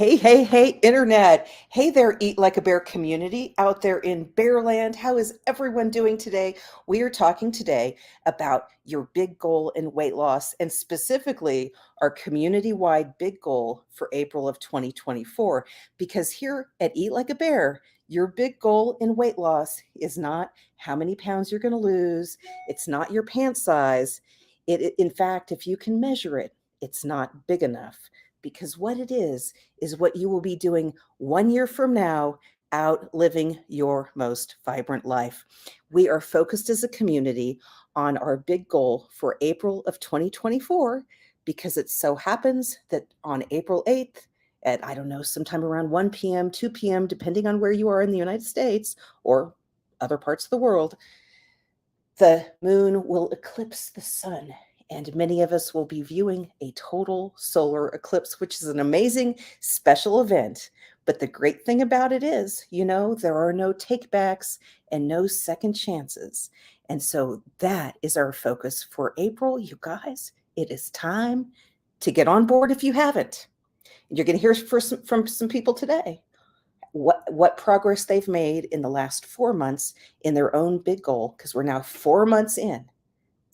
Hey, hey, hey, Internet. Hey there, Eat Like a Bear community out there in Bearland. How is everyone doing today? We are talking today about your big goal in weight loss and specifically our community wide big goal for April of 2024. Because here at Eat Like a Bear, your big goal in weight loss is not how many pounds you're going to lose, it's not your pant size. In fact, if you can measure it, it's not big enough because what it is what you will be doing 1 year from now, out living your most vibrant life. We are focused as a community on our big goal for April of 2024 because it so happens that on April 8th, at I don't know, sometime around 1 p.m., 2 p.m., depending on where you are in the United States or other parts of the world, the moon will eclipse the sun, and many of us will be viewing a total solar eclipse, which is an amazing special event. But the great thing about it is, there are no takebacks and no second chances. And so that is our focus for April. You guys, it is time to get on board if you haven't. You're going to hear from some people today what progress they've made in the last 4 months in their own big goal, because we're now 4 months in,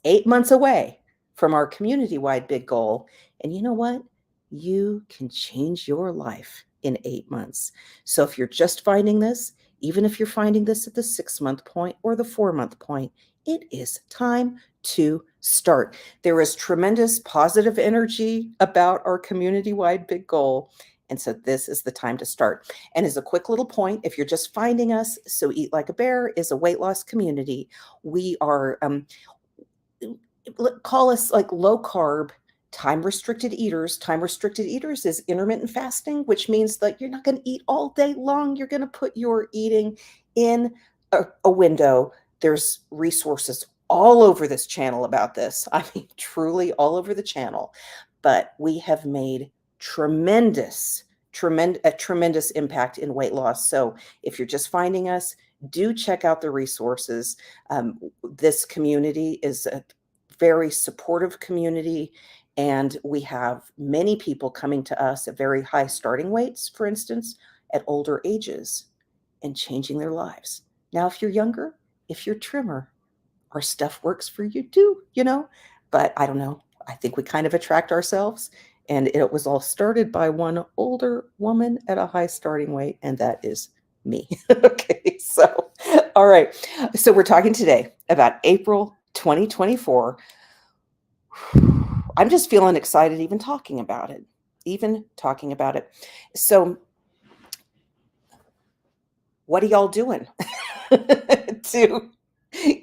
8 months away from our community-wide big goal. And you know what? You can change your life in 8 months. So if you're just finding this, even if you're finding this at the 6 month point or the 4 month point, it is time to start. There is tremendous positive energy about our community-wide big goal. And so this is the time to start. And as a quick little point, if you're just finding us, so Eat Like a Bear is a weight loss community. We are, call us like low carb, time restricted eaters. Time restricted eaters is intermittent fasting, which means that you're not going to eat all day long. You're going to put your eating in a window. There's resources all over this channel about this. I mean, truly all over the channel. But we have made tremendous impact in weight loss. So if you're just finding us, do check out the resources. This community is a very supportive community, and we have many people coming to us at very high starting weights, for instance, at older ages, and changing their lives. Now, if you're younger, if you're trimmer, our stuff works for you too, but I don't know. I think we kind of attract ourselves. And it was all started by one older woman at a high starting weight, and that is me. Okay, so, all right. So we're talking today about April 2024. I'm just feeling excited even talking about it. So what are y'all doing to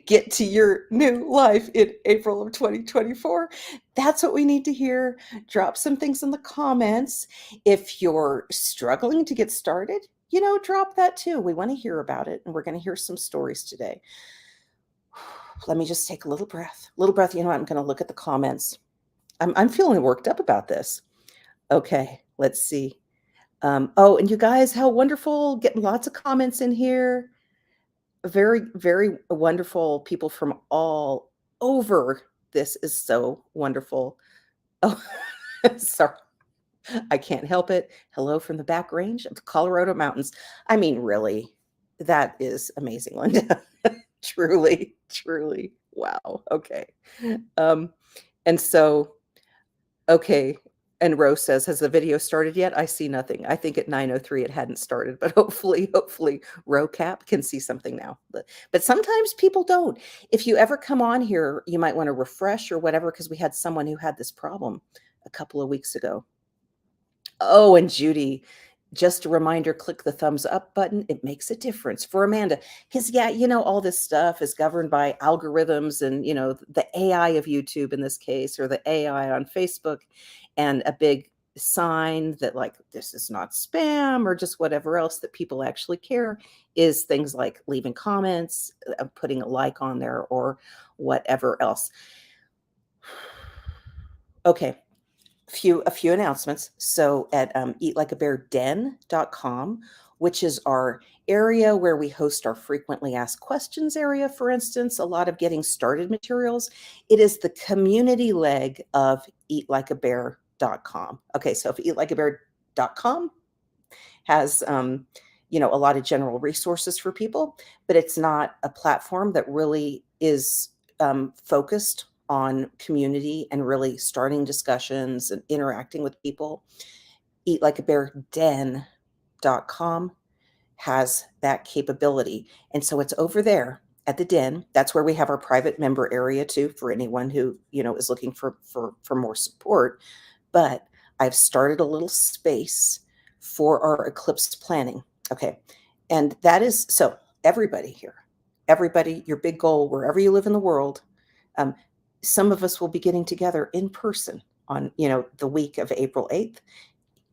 get to your new life in April of 2024? That's what we need to hear. Drop some things in the comments. If you're struggling to get started, drop that too. We want to hear about it, and we're going to hear some stories today. Let me just take a little breath. I'm going to look at the comments. I'm feeling worked up about this. Okay, let's see. Oh, and you guys, how wonderful. Getting lots of comments in here. Very, very wonderful people from all over. This is so wonderful. Oh, sorry. I can't help it. Hello from the back range of the Colorado mountains. I mean, really, that is amazing, Linda. Truly, truly. Wow. Okay. And so, okay. And Rose says, has the video started yet? I see nothing. I think at 9:03 it hadn't started, but hopefully RoCap can see something now. But sometimes people don't. If you ever come on here, you might want to refresh or whatever, because we had someone who had this problem a couple of weeks ago. Oh, and Judy, just a reminder, click the thumbs up button. It makes a difference for Amanda. Because, yeah, all this stuff is governed by algorithms and, the AI of YouTube in this case, or the AI on Facebook, and a big sign that, like, this is not spam or just whatever else that people actually care is things like leaving comments, putting a like on there, or whatever else. Okay. A few announcements. So at eatlikeabearden.com, which is our area where we host our frequently asked questions area, for instance, a lot of getting started materials. It is the community leg of eatlikeabear.com. Okay, so if eatlikeabear.com, has a lot of general resources for people, but it's not a platform that really is focused on community and really starting discussions and interacting with people. eatlikeabearden.com has that capability. And so it's over there at the den. That's where we have our private member area too, for anyone who, is looking for more support. But I've started a little space for our eclipse planning. Okay. And that is so everybody here, everybody, your big goal, wherever you live in the world, um, some of us will be getting together in person on, the week of April 8th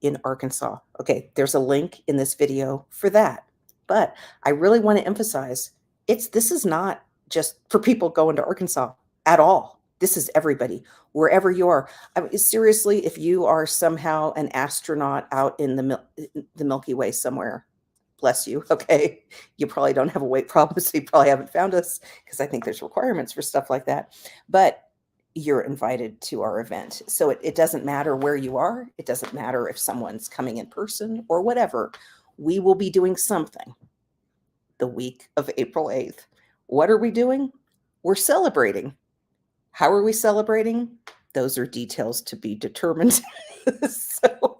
in Arkansas. Okay, there's a link in this video for that. But I really want to emphasize this is not just for people going to Arkansas at all. This is everybody, wherever you are. I mean, seriously, if you are somehow an astronaut out in the Milky Way somewhere, bless you. Okay, you probably don't have a weight problem, so you probably haven't found us, because I think there's requirements for stuff like that. But you're invited to our event. So it doesn't matter where you are. It doesn't matter if someone's coming in person or whatever. We will be doing something the week of April 8th. What are we doing? We're celebrating. How are we celebrating? Those are details to be determined. So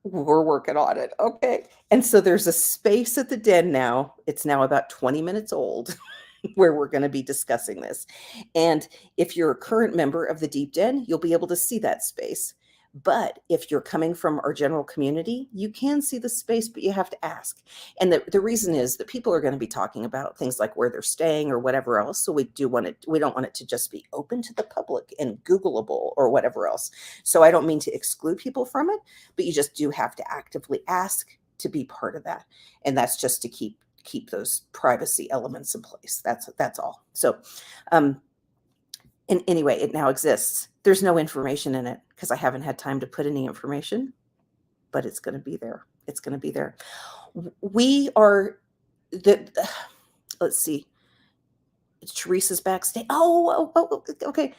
we're working on it. Okay. And so there's a space at the den now. It's now about 20 minutes old. Where we're going to be discussing this. And if you're a current member of the Deep Den, you'll be able to see that space. But if you're coming from our general community, you can see the space, but you have to ask. And the reason is that people are going to be talking about things like where they're staying or whatever else. So we don't want it to just be open to the public and Googleable or whatever else. So I don't mean to exclude people from it, but you just do have to actively ask to be part of that. And that's just to keep those privacy elements in place. That's all. So, and anyway, it now exists. There's no information in it because I haven't had time to put any information, but it's going to be there. It's going to be there. We are let's see. Teresa's backstage. Oh, okay.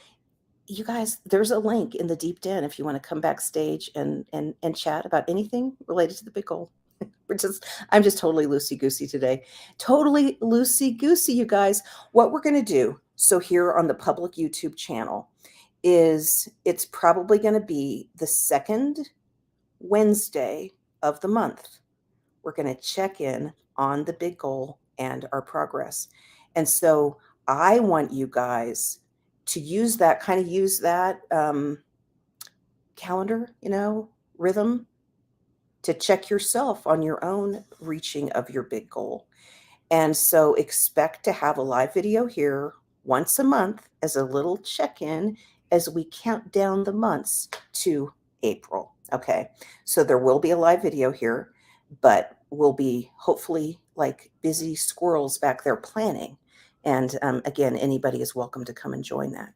You guys, there's a link in the Deep Den if you want to come backstage and chat about anything related to the big goal. I'm just totally loosey-goosey today. Totally loosey-goosey, you guys. What we're going to do, so here on the public YouTube channel, is it's probably going to be the second Wednesday of the month. We're going to check in on the big goal and our progress. And so I want you guys to use that calendar, rhythm, to check yourself on your own reaching of your big goal. And so expect to have a live video here once a month as a little check-in as we count down the months to April. Okay, so there will be a live video here, but we'll be hopefully like busy squirrels back there planning. And again, anybody is welcome to come and join that.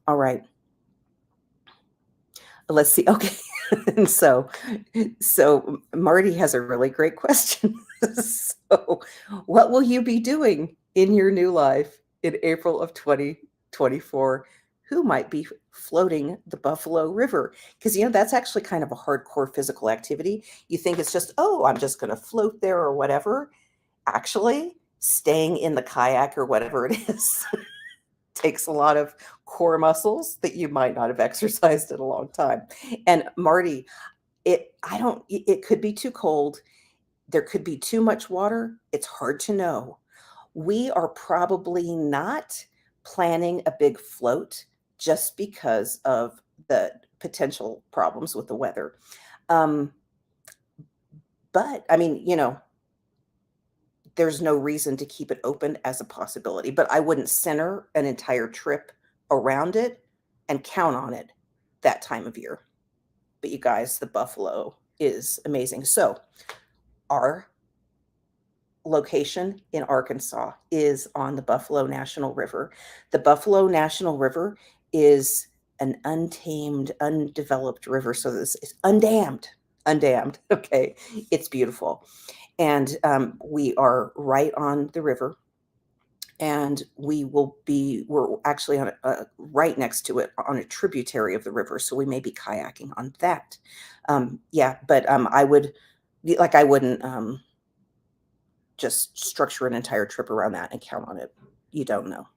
All right. Let's see. Okay. And so Marty has a really great question. So what will you be doing in your new life in April of 2024? Who might be floating the Buffalo River? Because, that's actually kind of a hardcore physical activity. You think it's just, I'm just going to float there or whatever. Actually, staying in the kayak or whatever it is takes a lot of core muscles that you might not have exercised in a long time. And Marty, it could be too cold. There could be too much water. It's hard to know. We are probably not planning a big float just because of the potential problems with the weather. But I mean, there's no reason to keep it open as a possibility, but I wouldn't center an entire trip around it and count on it that time of year. But you guys, the Buffalo is amazing. So our location in Arkansas is on the Buffalo National River. The Buffalo National River is an untamed, undeveloped river. So this is undammed. Okay. It's beautiful. And we are right on the river. and we're actually on right next to it on a tributary of the river, so we may be kayaking on that. Yeah, but I wouldn't just structure an entire trip around that and count on it. You don't know.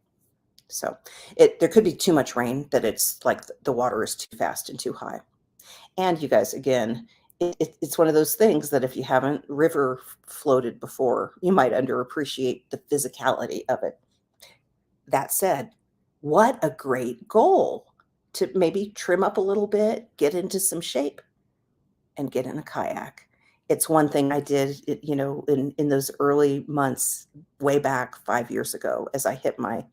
So there could be too much rain that it's like the water is too fast and too high. And you guys, again, it's one of those things that if you haven't river floated before, you might underappreciate the physicality of it. That said, what a great goal to maybe trim up a little bit, get into some shape, and get in a kayak. It's one thing I did, in those early months way back 5 years ago as I hit my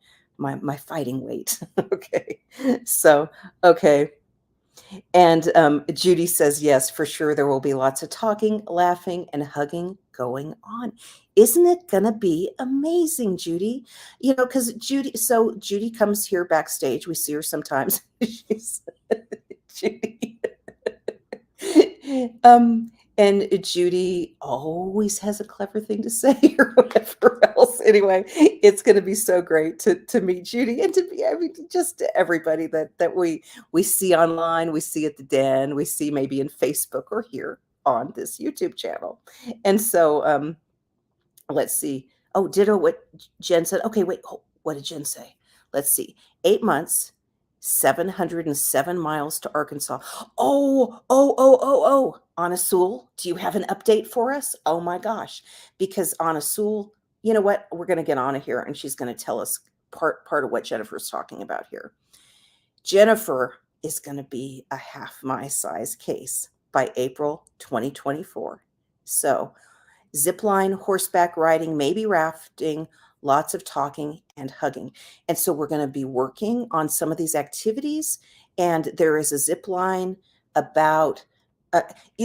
fighting weight. Okay. So, okay. And Judy says, yes, for sure, there will be lots of talking, laughing, and hugging going on. Isn't it going to be amazing, Judy? Because Judy comes here backstage. We see her sometimes. She's Judy. um, and Judy always has a clever thing to say or whatever else. Anyway, it's going to be so great to meet Judy and to be, I mean, just to everybody that we see online, we see at the Den, we see maybe in Facebook or here on this YouTube channel. And so, let's see. Oh, ditto what Jen said. Okay, wait. Oh, what did Jen say? Let's see. 8 months, 707 miles to Arkansas. Oh. Anasul, do you have an update for us? Oh my gosh. Because Anasul, you know what? We're going to get Anna here and she's going to tell us part of what Jennifer's talking about here. Jennifer is going to be a half my size case by April 2024. So, zipline, horseback riding, maybe rafting, lots of talking and hugging. And so we're going to be working on some of these activities. And there is a zip line about,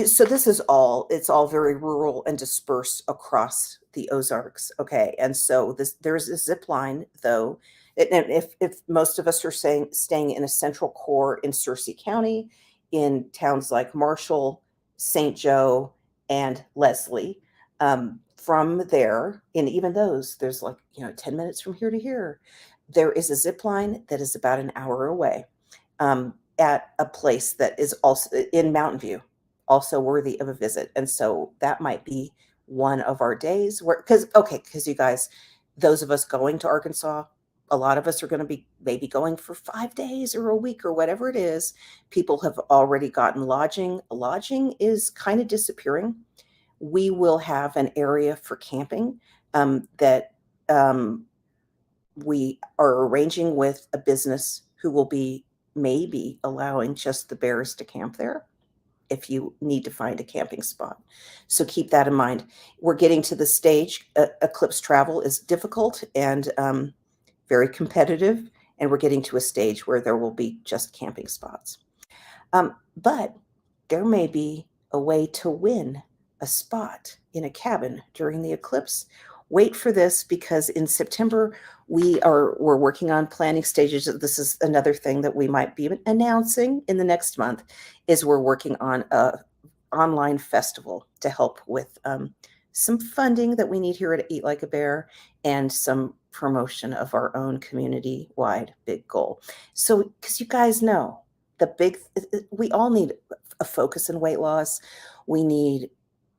so it's all very rural and dispersed across the Ozarks. Okay. And so there's a zip line though. And if most of us are staying in a central core in Searcy County, in towns like Marshall, St. Joe, and Leslie, from there, and even those, there's 10 minutes from here to here, there is a zip line that is about an hour away, at a place that is also in Mountain View, also worthy of a visit. And so that might be one of our days because you guys, those of us going to Arkansas, a lot of us are going to be maybe going for 5 days or a week or whatever it is. People have already gotten lodging. Lodging is kind of disappearing. We will have an area for camping, that we are arranging with a business who will be maybe allowing just the bears to camp there if you need to find a camping spot. So keep that in mind. We're getting to the stage. Eclipse travel is difficult and very competitive, and we're getting to a stage where there will be just camping spots. But there may be a way to win a spot in a cabin during the eclipse. Wait for this, because in September we're working on planning stages. This is another thing that we might be announcing in the next month, is we're working on a online festival to help with some funding that we need here at Eat Like a Bear and some promotion of our own community-wide big goal. So, because you guys know, we all need a focus in weight loss. We need,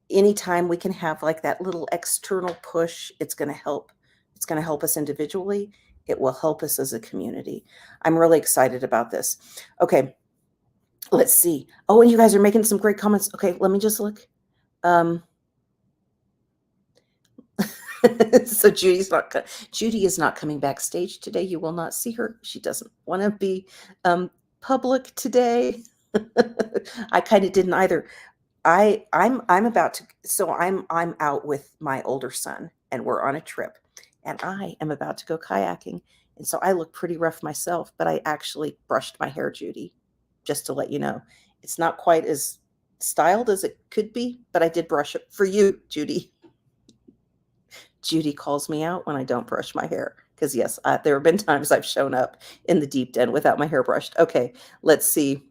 anytime we can have like that little external push, it's going to help. It's going to help us individually. It will help us as a community. I'm really excited about this. Okay, let's see. Oh, and you guys are making some great comments. Okay, let me just look. So Judy is not coming backstage today. You will not see her. She doesn't want to be public today. I kind of didn't either. I'm about to, so I'm out with my older son and we're on a trip and I am about to go kayaking. And so I look pretty rough myself, but I actually brushed my hair, Judy, just to let you know. It's not quite as styled as it could be, but I did brush it for you, Judy. Judy calls me out when I don't brush my hair. Because yes, there have been times I've shown up in the deep den without my hair brushed. Okay, let's see.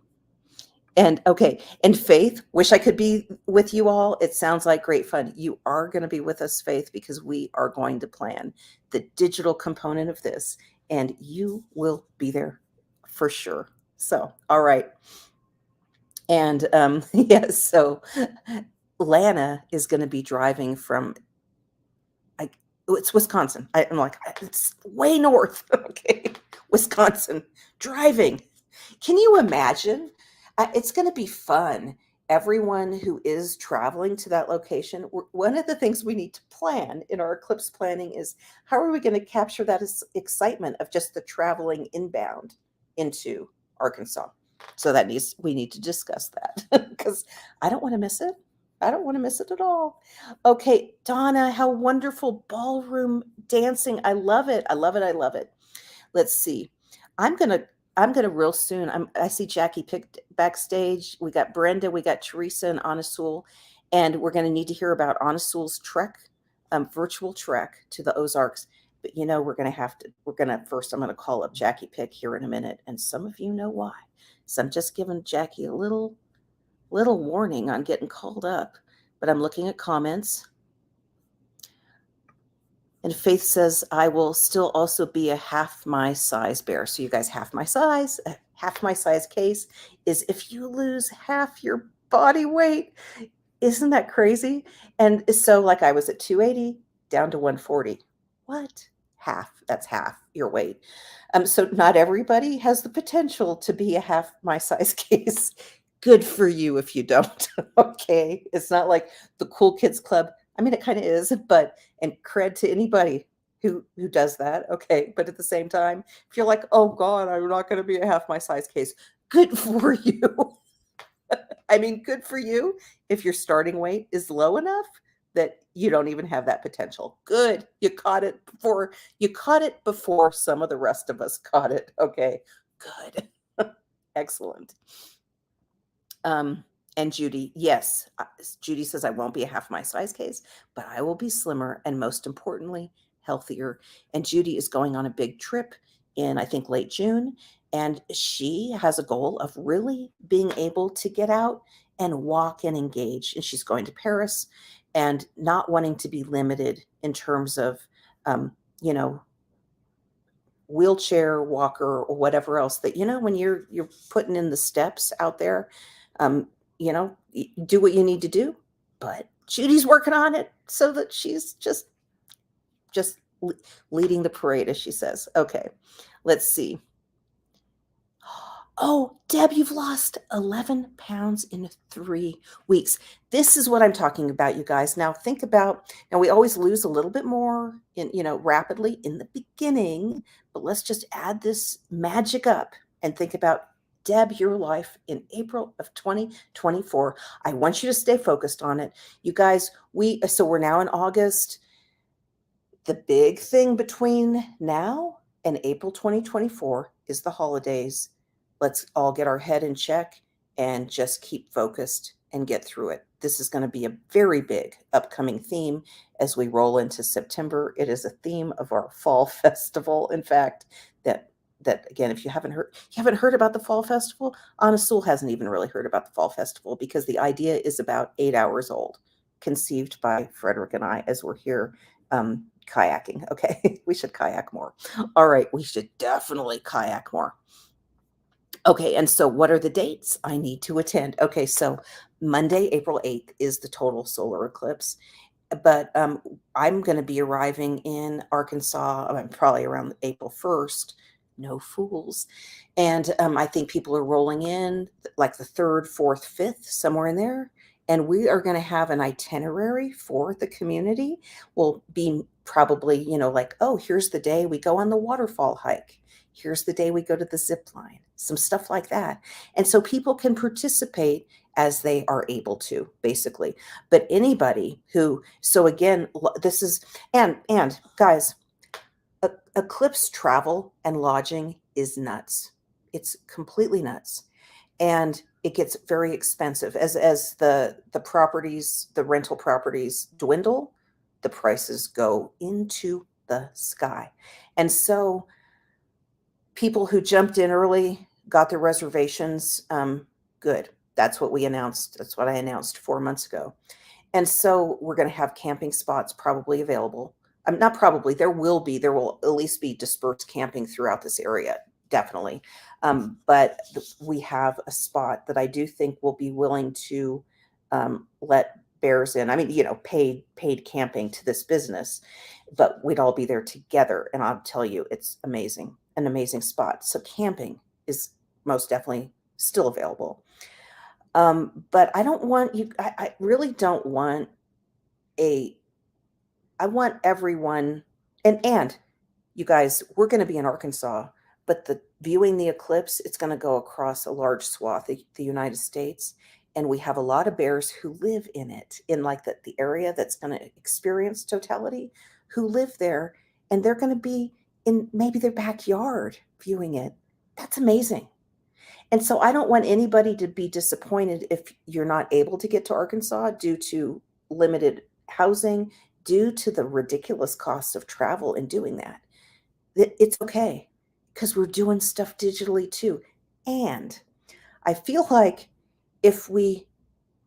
And okay, and Faith, wish I could be with you all. It sounds like great fun. You are going to be with us, Faith, because we are going to plan the digital component of this, and you will be there for sure. So, all right. And yes, so Lana is going to be driving from I it's Wisconsin. I'm like, it's way north. Okay. Wisconsin driving. Can you imagine? It's going to be fun. Everyone who is traveling to that location, one of the things we need to plan in our Eclipse planning is how are we going to capture that excitement of just the traveling inbound into Arkansas? So we need to discuss that because I don't want to miss it. I don't want to miss it at all. Okay, Donna, how wonderful ballroom dancing. I love it. I love it. I love it. Let's see. I'm gonna I'm gonna real soon. I see Jackie picked backstage. We got Brenda, we got Teresa and Anasul, and we're gonna need to hear about Anasul's trek, virtual trek to the Ozarks. But we're gonna first I'm gonna call up Jackie Pick here in a minute, and some of you know why. So I'm just giving Jackie a little warning on getting called up. But I'm looking at comments. And Faith says, I will still also be a half my size bear. So, you guys, half my size, half my size case is if you lose half your body weight. Isn't that crazy? And so, like, I was at 280 down to 140. What? Half. That's half your weight. So, not everybody has the potential to be a half my size case. Good for you if you don't. Okay. It's not like the cool kids club. I mean, it kind of is, but and cred to anybody who does that. Okay. But at the same time, if you're like, oh God, I'm not going to be a half my size case, good for you. I mean, good for you if your starting weight is low enough that you don't even have that potential. Good. You caught it before some of the rest of us caught it. Okay. Good. Excellent. Um, and Judy, yes, Judy says I won't be a half my size case, but I will be slimmer and most importantly, healthier. And Judy is going on a big trip in, I think, late June. And she has a goal of really being able to get out and walk and engage. And she's going to Paris and not wanting to be limited in terms of, um, you know, wheelchair walker or whatever else that when you're putting in the steps out there, um do what you need to do, but Judy's working on it so that she's just leading the parade, as she says. Okay, let's see. Oh, Deb, you've lost 11 pounds in 3 weeks. This is what I'm talking about, you guys. Now, think about, now we always lose a little bit more rapidly in the beginning, but let's just add this magic up and think about Deb, your life in April of 2024. I want you to stay focused on it. You guys, so we're now in August. The big thing between now and April 2024 is the holidays. Let's all get our head in check and just keep focused and get through it. This is going to be a very big upcoming theme as we roll into September. It is a theme of our fall festival. In fact, that again, if you haven't heard about the fall festival, Anasul hasn't even really heard about the fall festival because the idea is about 8 hours old, conceived by Frederick and I as we're here kayaking. Okay, we should kayak more. All right, we should definitely kayak more. Okay, and so what are the dates I need to attend? Okay, so Monday, April 8th is the total solar eclipse, but I'm going to be arriving in Arkansas probably around April 1st. No fools. And I think people are rolling in like the 3rd, 4th, 5th, somewhere in there. And we are going to have an itinerary for the community. Will be probably, like, oh, here's the day we go on the waterfall hike. Here's the day we go to the zip line, some stuff like that. And so people can participate as they are able to, basically. But anybody so again, this is, and guys, Eclipse travel and lodging is nuts. It's completely nuts. And it gets very expensive as the rental properties dwindle, the prices go into the sky. And so people who jumped in early got their reservations, good. That's what we announced. That's what I announced 4 months ago. And so we're going to have camping spots probably available. Not probably, there will at least be dispersed camping throughout this area, definitely. But we have a spot that I do think will be willing to let bears in. I mean, paid camping to this business, but we'd all be there together. And I'll tell you, it's amazing, an amazing spot. So camping is most definitely still available. But I don't want you, I really don't want a, I want everyone, and you guys, we're going to be in Arkansas, but viewing the eclipse, it's going to go across a large swath of the United States. And we have a lot of bears who live in it, in like the area that's going to experience totality, who live there, and they're going to be in maybe their backyard viewing it. That's amazing. And so I don't want anybody to be disappointed if you're not able to get to Arkansas due to limited housing, due to the ridiculous cost of travel in doing that. It's okay because we're doing stuff digitally too. And I feel like if we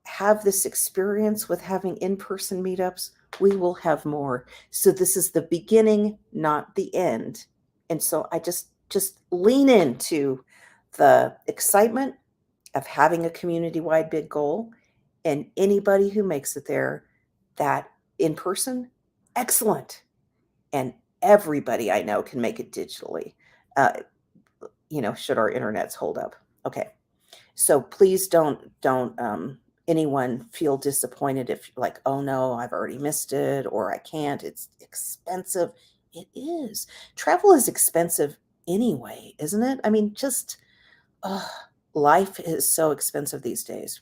have this experience with having in-person meetups, we will have more. So this is the beginning, not the end. And so I just lean into the excitement of having a community-wide big goal, and anybody who makes it there, that in person, excellent. And everybody I know can make it digitally, uh, should our internets hold up. Okay. So please don't anyone feel disappointed if like, oh no, I've already missed it or I can't. It's expensive. It is. Travel is expensive anyway, isn't it? I mean, just ugh, life is so expensive these days.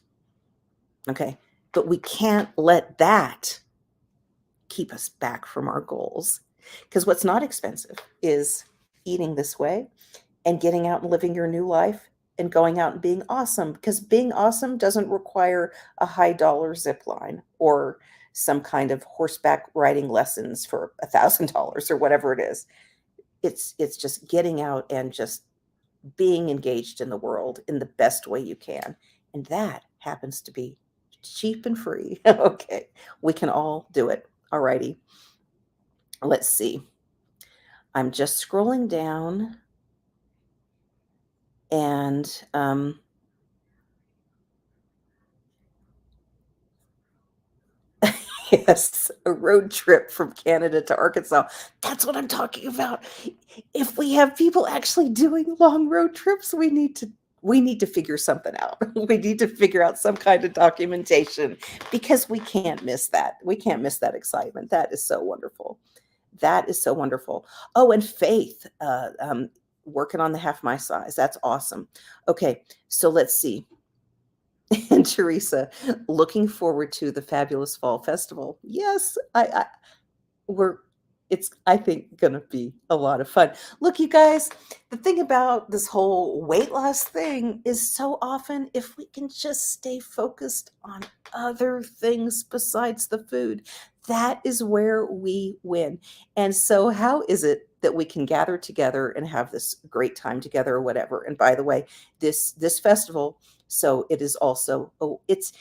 Okay. But we can't let that keep us back from our goals. Because what's not expensive is eating this way and getting out and living your new life and going out and being awesome. Because being awesome doesn't require a high dollar zip line or some kind of horseback riding lessons for $1,000 or whatever it is. It's just getting out and just being engaged in the world in the best way you can. And that happens to be cheap and free. Okay. We can all do it. All righty. Let's see. I'm just scrolling down and yes, a road trip from Canada to Arkansas. That's what I'm talking about. If we have people actually doing long road trips, we need to figure something out. We need to figure out some kind of documentation because we can't miss that. We can't miss that excitement. That is so wonderful. That is so wonderful. Oh, and Faith, working on the half my size. That's awesome. Okay, so let's see. And Teresa, looking forward to the fabulous fall festival. Yes, we're it's I think gonna be a lot of fun. Look, you guys, the thing about this whole weight loss thing is so often if we can just stay focused on other things besides the food, that is where we win. And so how is it that we can gather together and have this great time together or whatever? And by the way, this festival, so it is also, oh, it's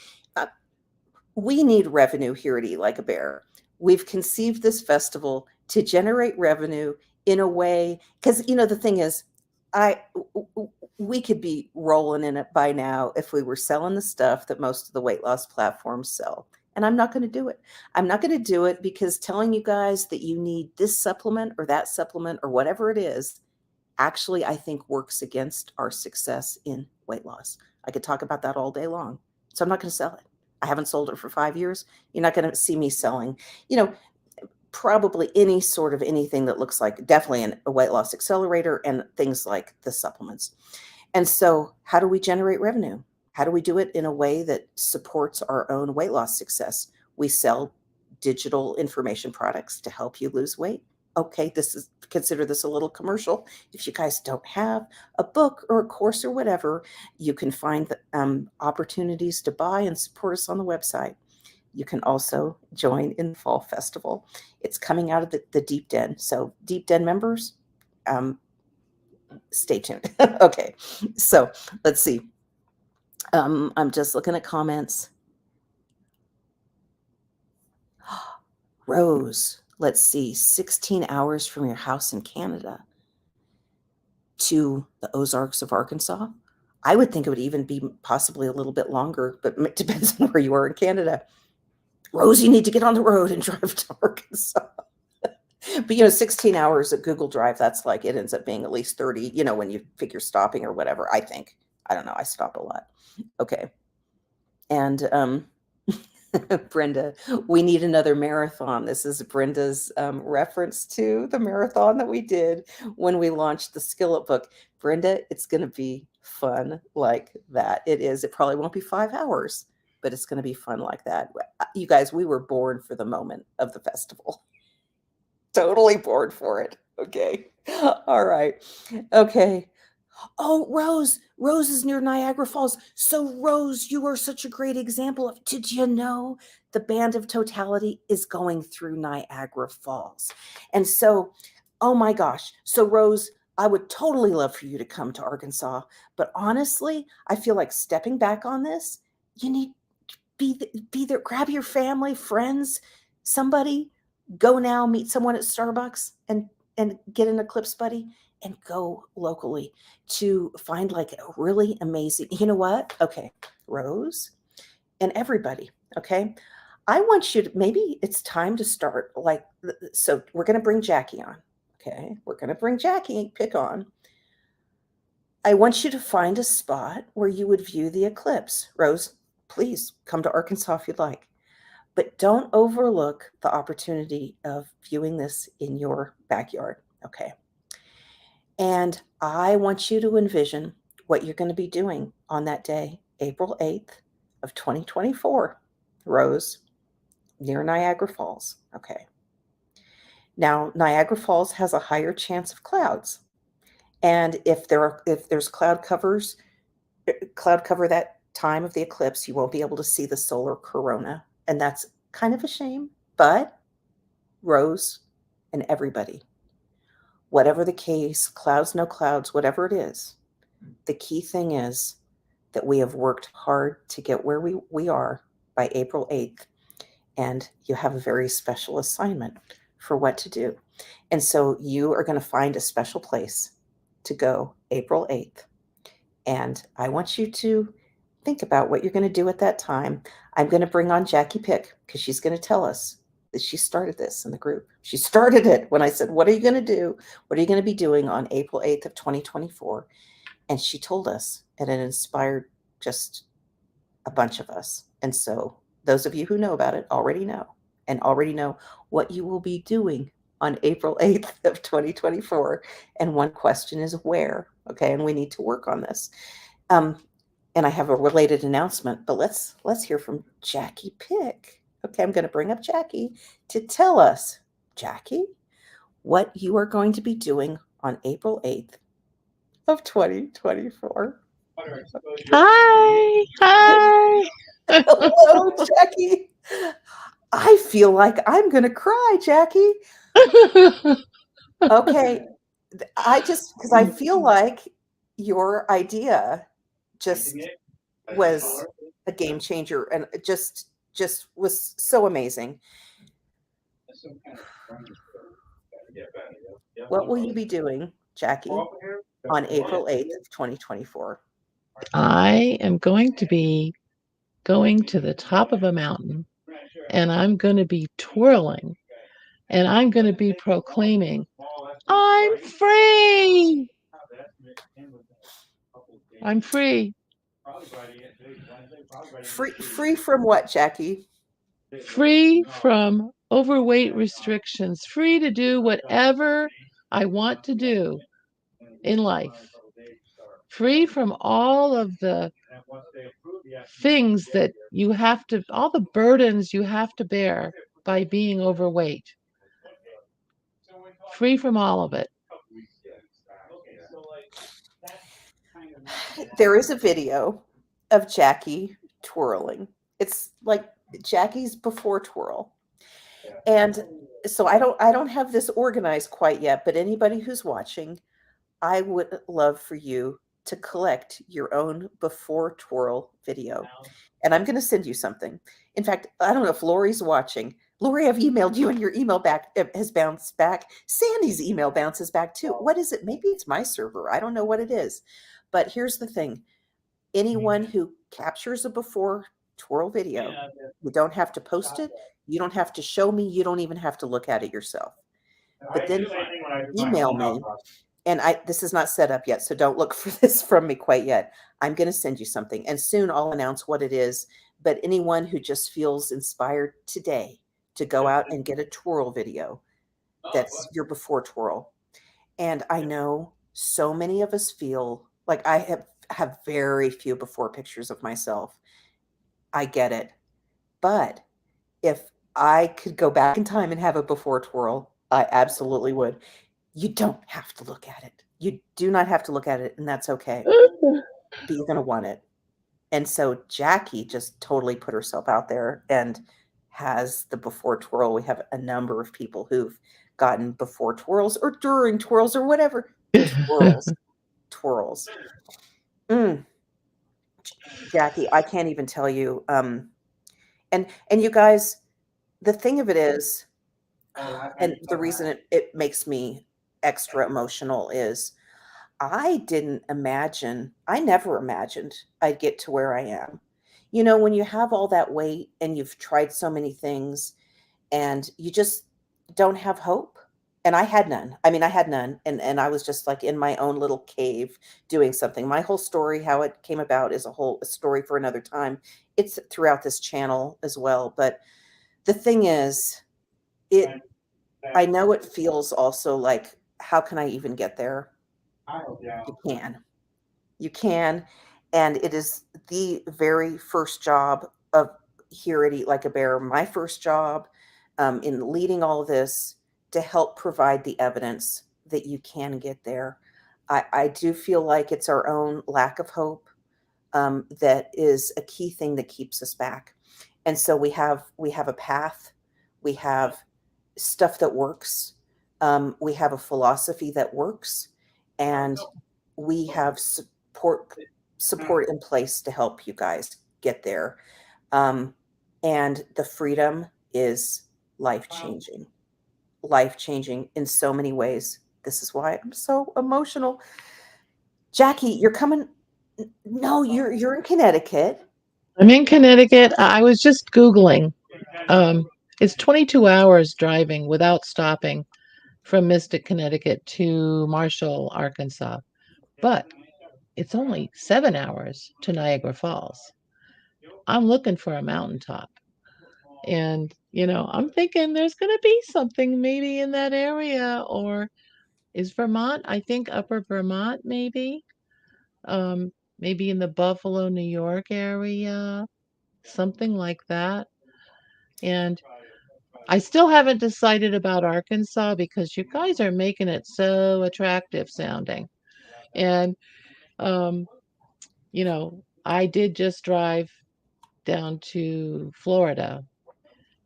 we need revenue here at Eat Like a Bear. We've conceived this festival to generate revenue in a way, because the thing is, I we could be rolling in it by now if we were selling the stuff that most of the weight loss platforms sell. And I'm not going to do it. I'm not going to do it because telling you guys that you need this supplement or that supplement or whatever it is, actually, I think works against our success in weight loss. I could talk about that all day long. So I'm not going to sell it. I haven't sold it for 5 years. You're not going to see me selling, you know, probably any sort of anything that looks like definitely a weight loss accelerator and things like the supplements. And so, how do we generate revenue? How do we do it in a way that supports our own weight loss success? We sell digital information products to help you lose weight. Okay, consider this a little commercial. If you guys don't have a book or a course or whatever, you can find opportunities to buy and support us on the website. You can also join in the Fall Festival. It's coming out of the Deep Den. So, Deep Den members, stay tuned. Okay, so let's see. I'm just looking at comments. Rose, let's see, 16 hours from your house in Canada to the Ozarks of Arkansas. I would think it would even be possibly a little bit longer, but it depends on where you are in Canada. Rose, you need to get on the road and drive to Arkansas. But 16 hours at Google Drive, that's like it ends up being at least 30, when you figure stopping or whatever, I think. I don't know. I stop a lot. Okay. And Brenda, we need another marathon. This is Brenda's reference to the marathon that we did when we launched the Skillet book. Brenda, it's going to be fun like that. It is. It probably won't be 5 hours, but it's going to be fun like that. You guys, we were born for the moment of the festival. Totally bored for it. Okay. All right. Okay. Oh, Rose is near Niagara Falls. So, Rose, you are such a great example of, did you know the Band of Totality is going through Niagara Falls? And so, oh my gosh. So, Rose, I would totally love for you to come to Arkansas. But honestly, I feel like stepping back on this, you need be there, grab your family, friends, somebody, go now, meet someone at Starbucks and get an Eclipse buddy and go locally to find like a really amazing, you know what? Okay, Rose and everybody, okay? I want you to, maybe it's time to start like, so we're going to bring Jackie on, okay? We're going to bring Jackie, pick on. I want you to find a spot where you would view the eclipse. Rose, please come to Arkansas if you'd like. But don't overlook the opportunity of viewing this in your backyard, okay? And I want you to envision what you're going to be doing on that day, April 8th of 2024, Rose, near Niagara Falls, okay? Now, Niagara Falls has a higher chance of clouds. And if there's cloud cover that time of the eclipse, you won't be able to see the solar corona. And that's kind of a shame. But Rose and everybody, whatever the case, clouds, no clouds, whatever it is, the key thing is that we have worked hard to get where we are by April 8th. And you have a very special assignment for what to do. And so you are going to find a special place to go April 8th. And I want you to think about what you're going to do at that time. I'm going to bring on Jackie Pick because she's going to tell us that she started this in the group. She started it when I said, what are you going to do? What are you going to be doing on April 8th of 2024? And she told us, and it inspired just a bunch of us. And so those of you who know about it already know, and already know what you will be doing on April 8th of 2024. And one question is where, okay? And we need to work on this. And I have a related announcement, but let's hear from Jackie Pick. Okay, I'm going to bring up Jackie to tell us, Jackie, what you are going to be doing on April 8th of 2024. Hi. Hi. Hello, Jackie. I feel like I'm going to cry, Jackie. Okay, because I feel like your idea just was a game changer and it just was so amazing. What will you be doing, Jackie, on April 8th of 2024? I am going to be going to the top of a mountain and I'm going to be twirling and I'm going to be proclaiming, I'm free. I'm free. Free from what, Jackie? Free from overweight restrictions, free to do whatever I want to do in life, free from all of the things that you have to, all the burdens you have to bear by being overweight, free from all of it. There is a video of Jackie twirling. It's like Jackie's before twirl. And so I don't have this organized quite yet, but anybody who's watching, I would love for you to collect your own before twirl video. And I'm going to send you something. In fact, I don't know if Lori's watching. Lori, I've emailed you and your email back has bounced back. Sandy's email bounces back too. What is it? Maybe it's my server. I don't know what it is. But here's the thing. Anyone who captures a before twirl video, you don't have to post it. You don't have to show me. You don't even have to look at it yourself. But then email me, and this is not set up yet, so don't look for this from me quite yet. I'm going to send you something, and soon I'll announce what it is. But anyone who just feels inspired today to go out and get a twirl video, that's your before twirl. And I know so many of us feel like I have very few before pictures of myself. I get it. But if I could go back in time and have a before twirl, I absolutely would. You don't have to look at it. You do not have to look at it, and that's okay. But you're going to want it. And so Jackie just totally put herself out there and has the before twirl. We have a number of people who've gotten before twirls or during twirls or whatever. Twirls. Twirls. Mm. Jackie, I can't even tell you. And you guys, the thing of it is, and the reason it makes me extra emotional is I never imagined I'd get to where I am. You know, when you have all that weight and you've tried so many things and you just don't have hope. And I had none. I mean, I had none. And I was just like in my own little cave doing something. My whole story, how it came about, is a story for another time. It's throughout this channel as well. But the thing is, it I know it feels also like, how can I even get there? You can. You can. And it is the very first job of here at Eat Like a Bear, my first job in leading all of this, to help provide the evidence that you can get there. I do feel like it's our own lack of hope that is a key thing that keeps us back. And so we have a path, we have stuff that works, we have a philosophy that works, and we have support in place to help you guys get there. Um, and the freedom is life changing in so many ways. This is why I'm so emotional. Jackie, you're coming. No, you're in Connecticut. I'm in Connecticut. I was just Googling. Um, it's 22 hours driving without stopping from Mystic, Connecticut to Marshall, Arkansas. But it's only 7 hours to Niagara Falls. I'm looking for a mountaintop. And, I'm thinking there's going to be something maybe in that area. Or is Vermont, I think upper Vermont, maybe? Maybe in the Buffalo, New York area, something like that. And I still haven't decided about Arkansas because you guys are making it so attractive sounding. And, um, I did just drive down to Florida,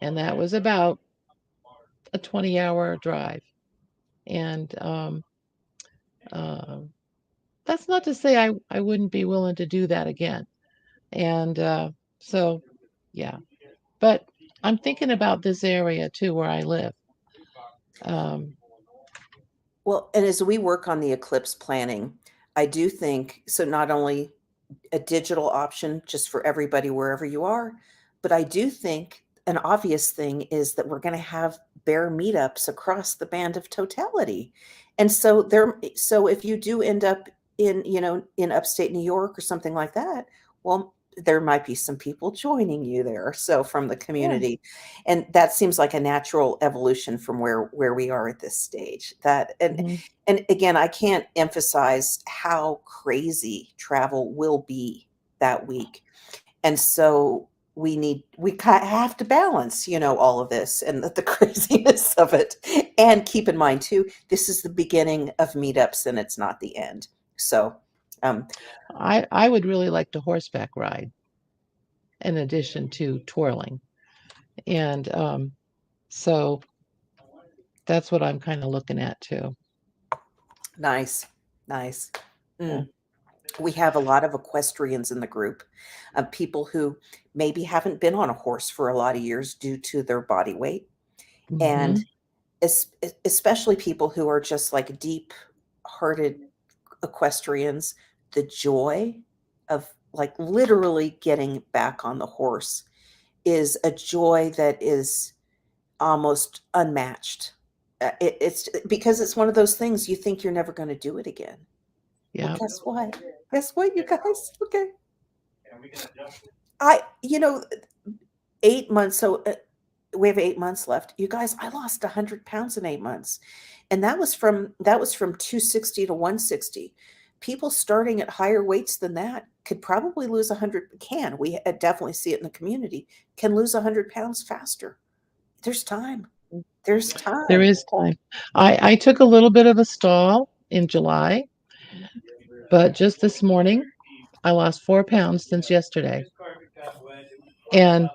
and that was about a 20-hour drive. And uh, that's not to say I wouldn't be willing to do that again. And so, yeah. But I'm thinking about this area too where I live. Um, Well, and as we work on the eclipse planning, I do think so, not only a digital option just for everybody wherever you are, but I do think an obvious thing is that we're going to have bear meetups across the band of totality. And so if you do end up in upstate New York or something like that, well, there might be some people joining you there. So from the yeah. community, and that seems like a natural evolution from where we are at this stage. That Mhm. and again, I can't emphasize how crazy travel will be that week. And so we have to balance, all of this and the craziness of it. And keep in mind too, this is the beginning of meetups and it's not the end. So, um, I would really like to horseback ride in addition to twirling. And so that's what I'm kind of looking at too. nice, nice. Yeah. Mm. We have a lot of equestrians in the group, people who maybe haven't been on a horse for a lot of years due to their body weight, Mm-hmm. and especially people who are just like deep-hearted equestrians. The joy of like literally getting back on the horse is a joy that is almost unmatched. It's because it's one of those things you think you're never going to do it again. Well, Yeah. guess what? Guess what, you guys? Okay. I, 8 months. So we have 8 months left. You guys, I lost 100 pounds in 8 months. And that was from 260 to 160. People starting at higher weights than that could probably lose 100, can. We definitely see it in the community, can lose 100 pounds faster. There's time. There's There time. is time. I took a little bit of a stall in July, but just this morning I lost 4 pounds since yesterday. And,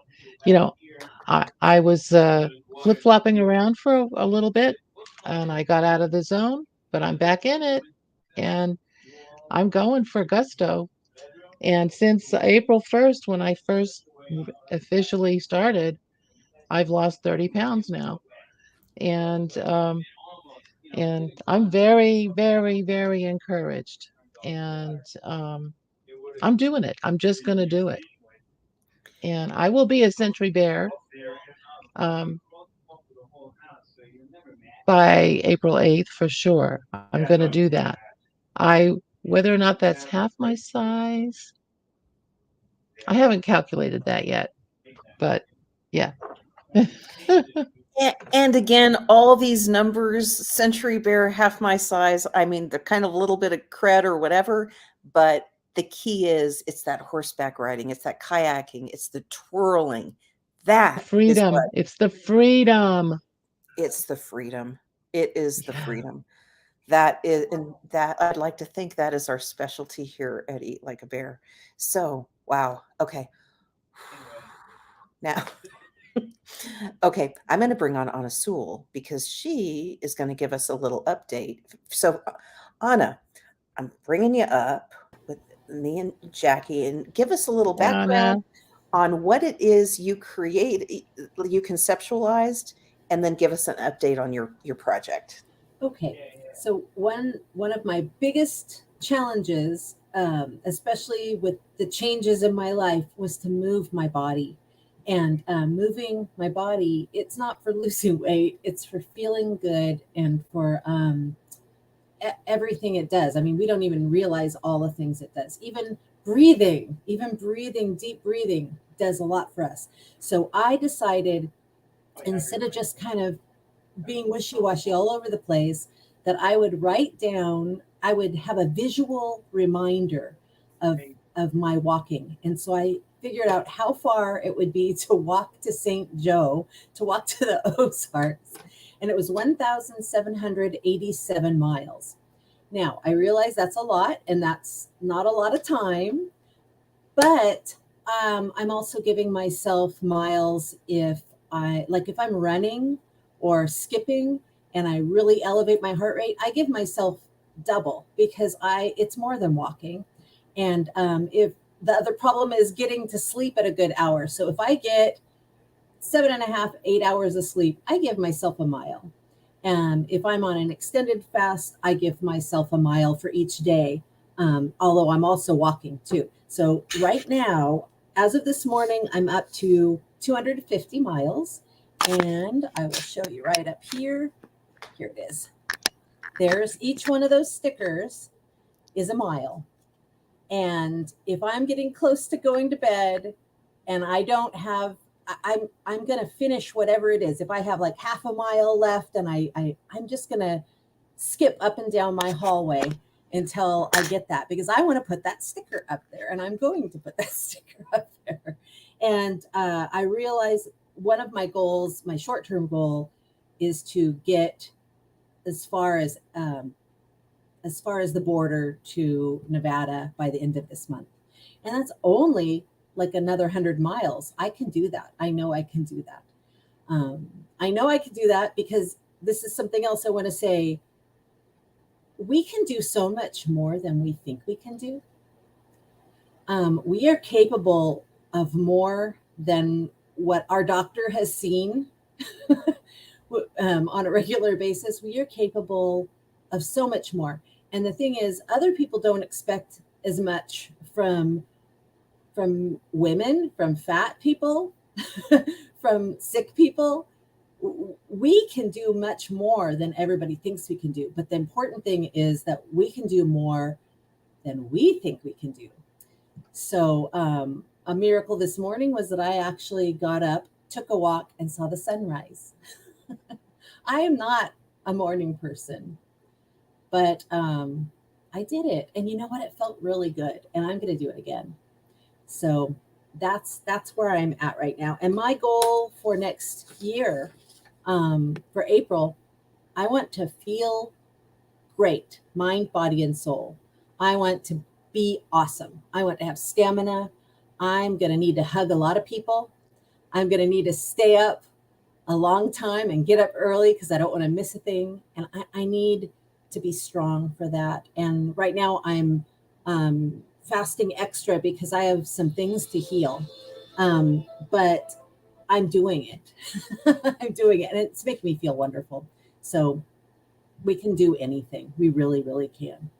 you know, I was flip flopping around for a little bit and I got out of the zone, but I'm back in it and I'm going for gusto. And since April 1st, when I first officially started, I've lost 30 pounds now. And, um, and I'm very, very, very encouraged. And I'm doing it. I'm just going to do it. And I will be a Century Bear um, by April 8th for sure. I'm going to do that. I Whether or not that's half my size, I haven't calculated that yet. But yeah. And again, all these numbers, Century Bear, half my size, I mean, they're kind of a little bit of cred or whatever, but the key is it's that horseback riding, it's that kayaking, it's the twirling. That is Freedom. what It's the freedom. it's the freedom. It is the Yeah. freedom. That is, and that I'd like to think that is our specialty here at Eat Like a Bear. So, wow. Okay. Now, okay, I'm going to bring on Anna Sewell because she is going to give us a little update. So, Anna, I'm bringing you up with me and Jackie and give us a little Anna. background on what it is you create, you conceptualized, and then give us an update on your project. Okay, so one of my biggest challenges, especially with the changes in my life, was to move my body. And moving my body, it's not for losing weight; it's for feeling good and for everything it does. I mean, we don't even realize all the things it does. Even breathing, deep breathing, does a lot for us. So I decided, instead of just kind of being wishy-washy all over the place, that I would write down, I would have a visual reminder of my walking. And so I figured out how far it would be to walk to St. Joe, to walk to the Ozarks. And it was 1,787 miles. Now, I realize that's a lot and that's not a lot of time, but I'm also giving myself miles if I'm running or skipping and I really elevate my heart rate, I give myself double because it's more than walking. And if the other problem is getting to sleep at a good hour. So if I get 7.5, 8 hours of sleep, I give myself a mile. And if I'm on an extended fast, I give myself a mile for each day, although I'm also walking too. So right now, as of this morning, I'm up to 250 miles. And I will show you right up here. Here it is. There's each one of those stickers is a mile. And if I'm getting close to going to bed and I don't have, I'm gonna finish whatever it is. If I have like half a mile left, and I'm just gonna skip up and down my hallway until I get that, because I want to put that sticker up there, and I'm going to put that sticker up there. And I realize one of my goals, my short term goal, is to get as far as the border to Nevada by the end of this month. And that's only like another 100 miles. I can do that. I know I can do that. I know I can do that because this is something else I want to say. We can do so much more than we think we can do. We are capable of more than what our doctor has seen on a regular basis. We are capable of so much more. And the thing is, other people don't expect as much from women, from fat people, from sick people. We can do much more than everybody thinks we can do. But the important thing is that we can do more than we think we can do. So, a miracle this morning was that I actually got up, took a walk, and saw the sunrise. I am not a morning person, but I did it. And you know what? It felt really good. And I'm going to do it again. So that's where I'm at right now. And my goal for next year, for April, I want to feel great, mind, body, and soul. I want to be awesome. I want to have stamina. I'm going to need to hug a lot of people. I'm going to need to stay up a long time and get up early because I don't want to miss a thing. And I need to be strong for that. And right now I'm fasting extra because I have some things to heal. But I'm doing it. I'm doing it. And it's making me feel wonderful. So we can do anything. We really, really can.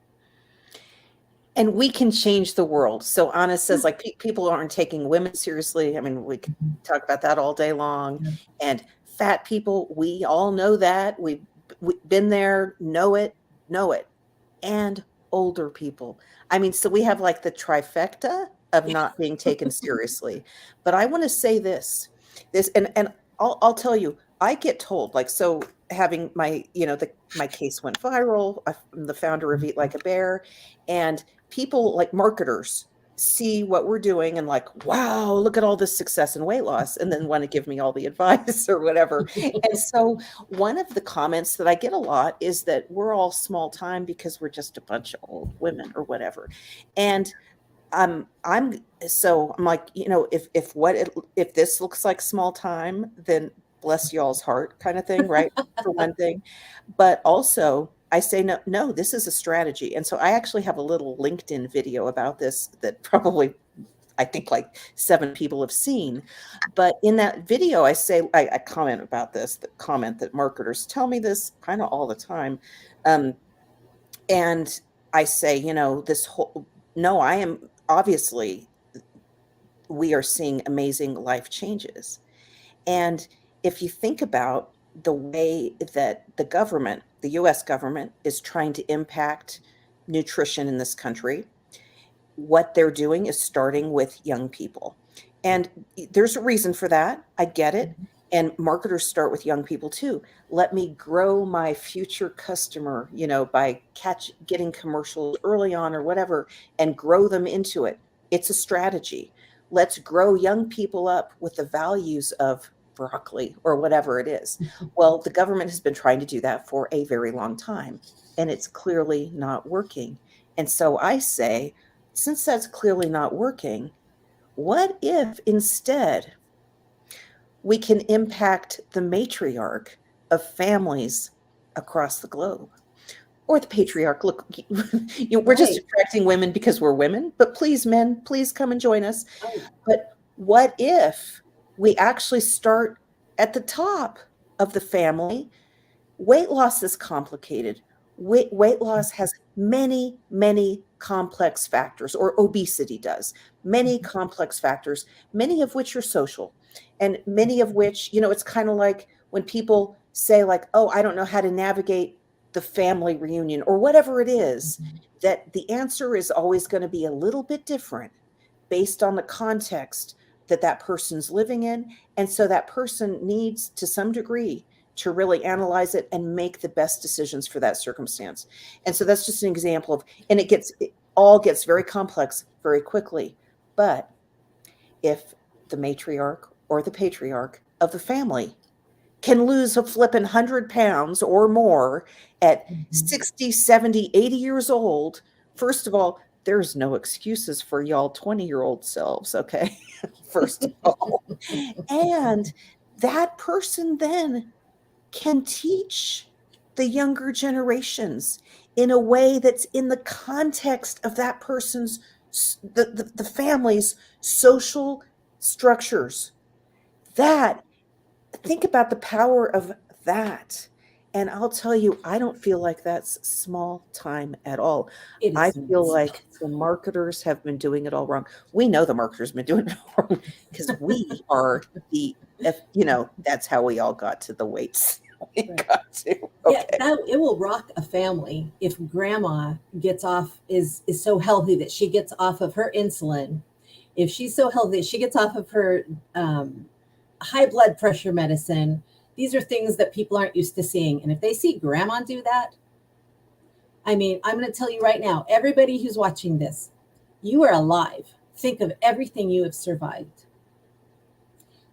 And we can change the world. So Anna says, like, people aren't taking women seriously. I mean, we could talk about that all day long. Yeah. And fat people, we all know that. We've been there, know it. And older people. I mean, so we have like the trifecta of not being taken seriously. But I want to say this, and I'll tell you, I get told, like, so having my, my case went viral. I'm the founder of Eat Like a Bear, and people, like marketers, see what we're doing and like, wow, look at all this success and weight loss, and then want to give me all the advice or whatever. And so one of the comments that I get a lot is that we're all small time because we're just a bunch of old women or whatever. And I'm like, if this looks like small time, then bless y'all's heart, kind of thing, right? For one thing. But also I say, no, this is a strategy. And so I actually have a little LinkedIn video about this that probably, I think, like 7 people have seen. But in that video, I say, I comment about this, the comment that marketers tell me this kind of all the time. And I say, no, I am obviously, we are seeing amazing life changes. And if you think about the way that the US government is trying to impact nutrition in this country, what they're doing is starting with young people. And there's a reason for that. I get it. And marketers start with young people too. Let me grow my future customer, by getting commercials early on or whatever, and grow them into it. It's a strategy. Let's grow young people up with the values of broccoli or whatever it is. Well, the government has been trying to do that for a very long time, and it's clearly not working. And so I say, since that's clearly not working, what if instead we can impact the matriarch of families across the globe? Or the patriarch? Look, we're just Right. attracting women because we're women, but please, men, please come and join us. Oh, But what if we actually start at the top of the family? Weight loss is complicated. Weight loss has many, many complex factors, or obesity does, many complex factors, many of which are social, and many of which, it's kind of like when people say, like, oh, I don't know how to navigate the family reunion or whatever it is, that the answer is always going to be a little bit different based on the context that that person's living in. And so that person needs, to some degree, to really analyze it and make the best decisions for that circumstance. And so that's just an example of, and it all gets very complex very quickly. But if the matriarch or the patriarch of the family can lose a flippin' 100 pounds or more at 60, 70, 80 years old, first of all, there's no excuses for y'all 20-year-old selves, okay? First of all. And that person then can teach the younger generations in a way that's in the context of that person's the family's social structures. That, think about the power of that. And I'll tell you, I don't feel like that's small time at all. It I isn't. feel like the marketers have been doing it all wrong. We know the marketers have been doing it all wrong because we are that's how we all got to the weights we Right. got to. Yeah, Okay. that it will rock a family if grandma gets off is so healthy that she gets off of her insulin. If she's so healthy that she gets off of her high blood pressure medicine, these are things that people aren't used to seeing. And if they see grandma do that, I mean, I'm going to tell you right now, everybody who's watching this, you are alive. Think of everything you have survived.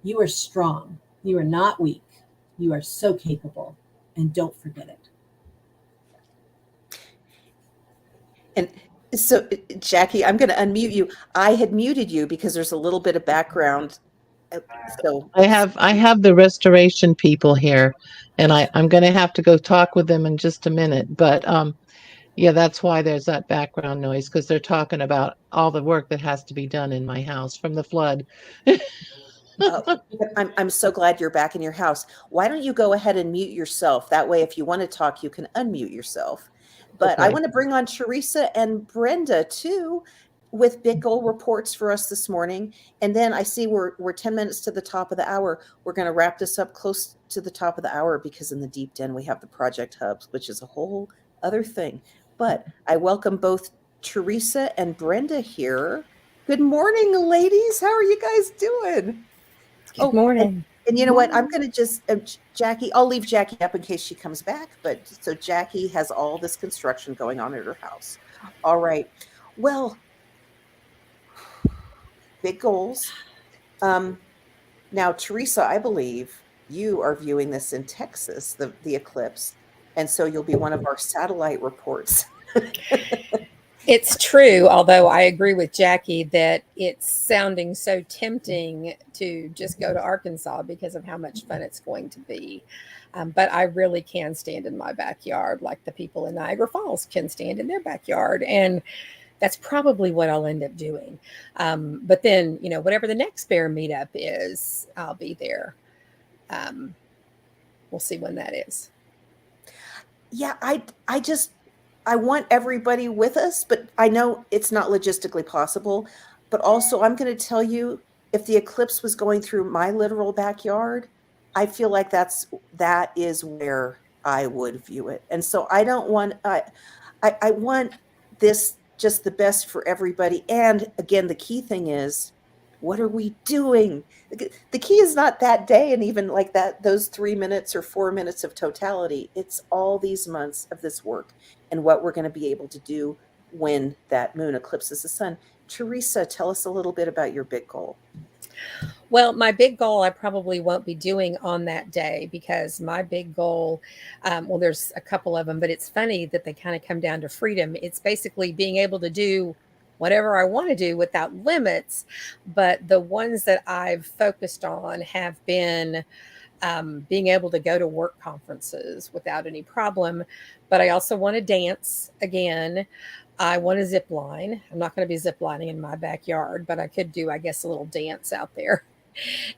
You are strong. You are not weak. You are so capable. And don't forget it. And so, Jackie, I'm going to unmute you. I had muted you because there's a little bit of background. So, I have the restoration people here, and I'm going to have to go talk with them in just a minute. But yeah, that's why there's that background noise, because they're talking about all the work that has to be done in my house from the flood. I'm so glad you're back in your house. Why don't you go ahead and mute yourself? That way, if you want to talk, you can unmute yourself. But I Okay. want to bring on Teresa and Brenda too with big goal reports for us this morning. And then I see we're 10 minutes to the top of the hour. We're going to wrap this up close to the top of the hour because in the deep den we have the project hubs, which is a whole other thing. But I welcome both Teresa and Brenda here. Good morning, ladies. How are you guys doing? Good Oh, morning. and you know what? I'm going to just, Jackie, I'll leave Jackie up in case she comes back. But so Jackie has all this construction going on at her house. All right. Well, big goals. Now, Teresa, I believe you are viewing this in Texas, the eclipse. And so you'll be one of our satellite reports. It's true, although I agree with Jackie that it's sounding so tempting to just go to Arkansas because of how much fun it's going to be. But I really can stand in my backyard like the people in Niagara Falls can stand in their backyard. And that's probably what I'll end up doing. But then, whatever the next bear meetup is, I'll be there. We'll see when that is. Yeah, I want everybody with us, but I know it's not logistically possible. But also, I'm going to tell you, if the eclipse was going through my literal backyard, I feel like that is where I would view it. And so I don't want I want this just the best for everybody. And again, the key thing is, what are we doing? The key is not that day and even like those 3 minutes or 4 minutes of totality. It's all these months of this work and what we're going to be able to do when that moon eclipses the sun. Teresa, tell us a little bit about your big goal. Well, my big goal I probably won't be doing on that day because my big goal, well, there's a couple of them, but it's funny that they kind of come down to freedom. It's basically being able to do whatever I want to do without limits. But the ones that I've focused on have been being able to go to work conferences without any problem. But I also want to dance again. I want to zip line. I'm not going to be zip lining in my backyard, but I could do, I guess, a little dance out there.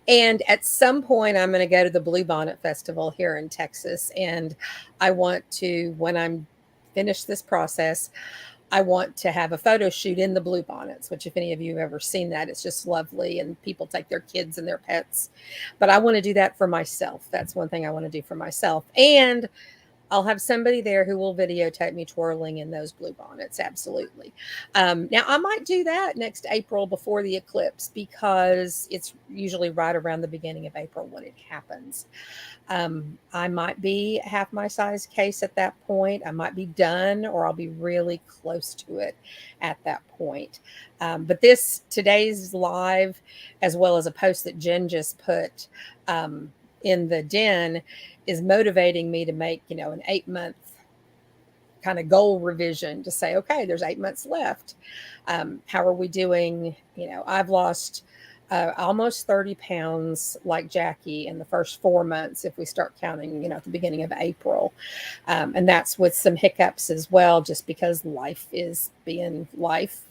And at some point, I'm going to go to the Bluebonnet Festival here in Texas. And I want to, when I'm finished this process, I want to have a photo shoot in the Bluebonnets, which if any of you have ever seen that, it's just lovely. And people take their kids and their pets. But I want to do that for myself. That's one thing I want to do for myself. And I'll have somebody there who will videotape me twirling in those Bluebonnets. Absolutely. Now, I might do that next April before the eclipse because it's usually right around the beginning of April when it happens. I might be half my size case at that point. I might be done or I'll be really close to it at that point. But today's live, as well as a post that Jen just put in the den, is motivating me to make, an 8-month kind of goal revision to say, okay, there's 8 months left. How are we doing? I've lost almost 30 pounds like Jackie in the first 4 months, if we start counting, at the beginning of April. And that's with some hiccups as well, just because life is being life.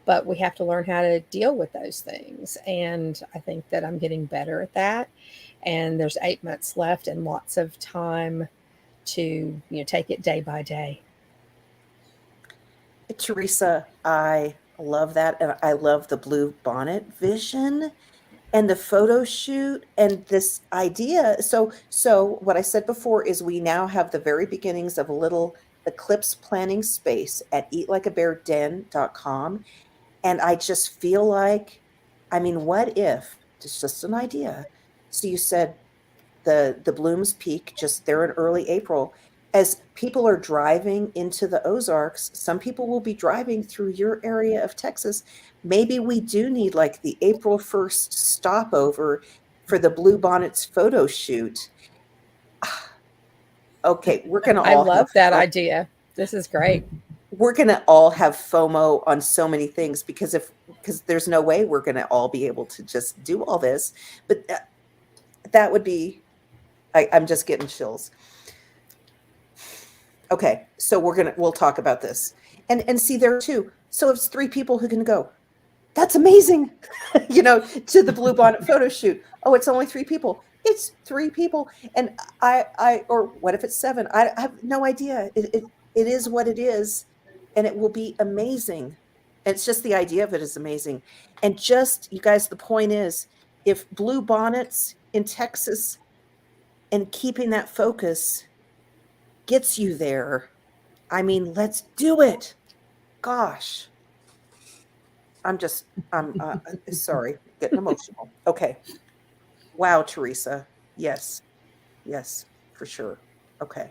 but we have to learn how to deal with those things. And I think that I'm getting better at that. And there's 8 months left and lots of time to, take it day by day. Teresa, I love that. And I love the blue bonnet vision and the photo shoot and this idea. So what I said before is we now have the very beginnings of a little Eclipse planning space at eatlikeabearden.com. And I just feel like, I mean, what if, it's just an idea. So you said the blooms peak just there in early April. As people are driving into the Ozarks, some people will be driving through your area of Texas. Maybe we do need like the April 1st stopover for the Blue Bonnets photo shoot. Okay, we're gonna I all have love that idea. This is great. we're gonna all have FOMO on so many things because there's no way we're gonna all be able to just do all this. But that would be, I'm just getting chills. Okay, so we'll talk about this and see there too. So it's 3 people who can go. That's amazing, to the Blue Bonnet photo shoot. Oh, it's only 3 people. It's 3 people, and or what if it's 7? I have no idea. It is what it is, and it will be amazing. It's just the idea of it is amazing, and just you guys. The point is, if Blue Bonnets in Texas and keeping that focus gets you there, I mean, let's do it. Gosh. I'm sorry, getting emotional. Okay. Wow, Teresa. Yes. Yes, for sure. Okay.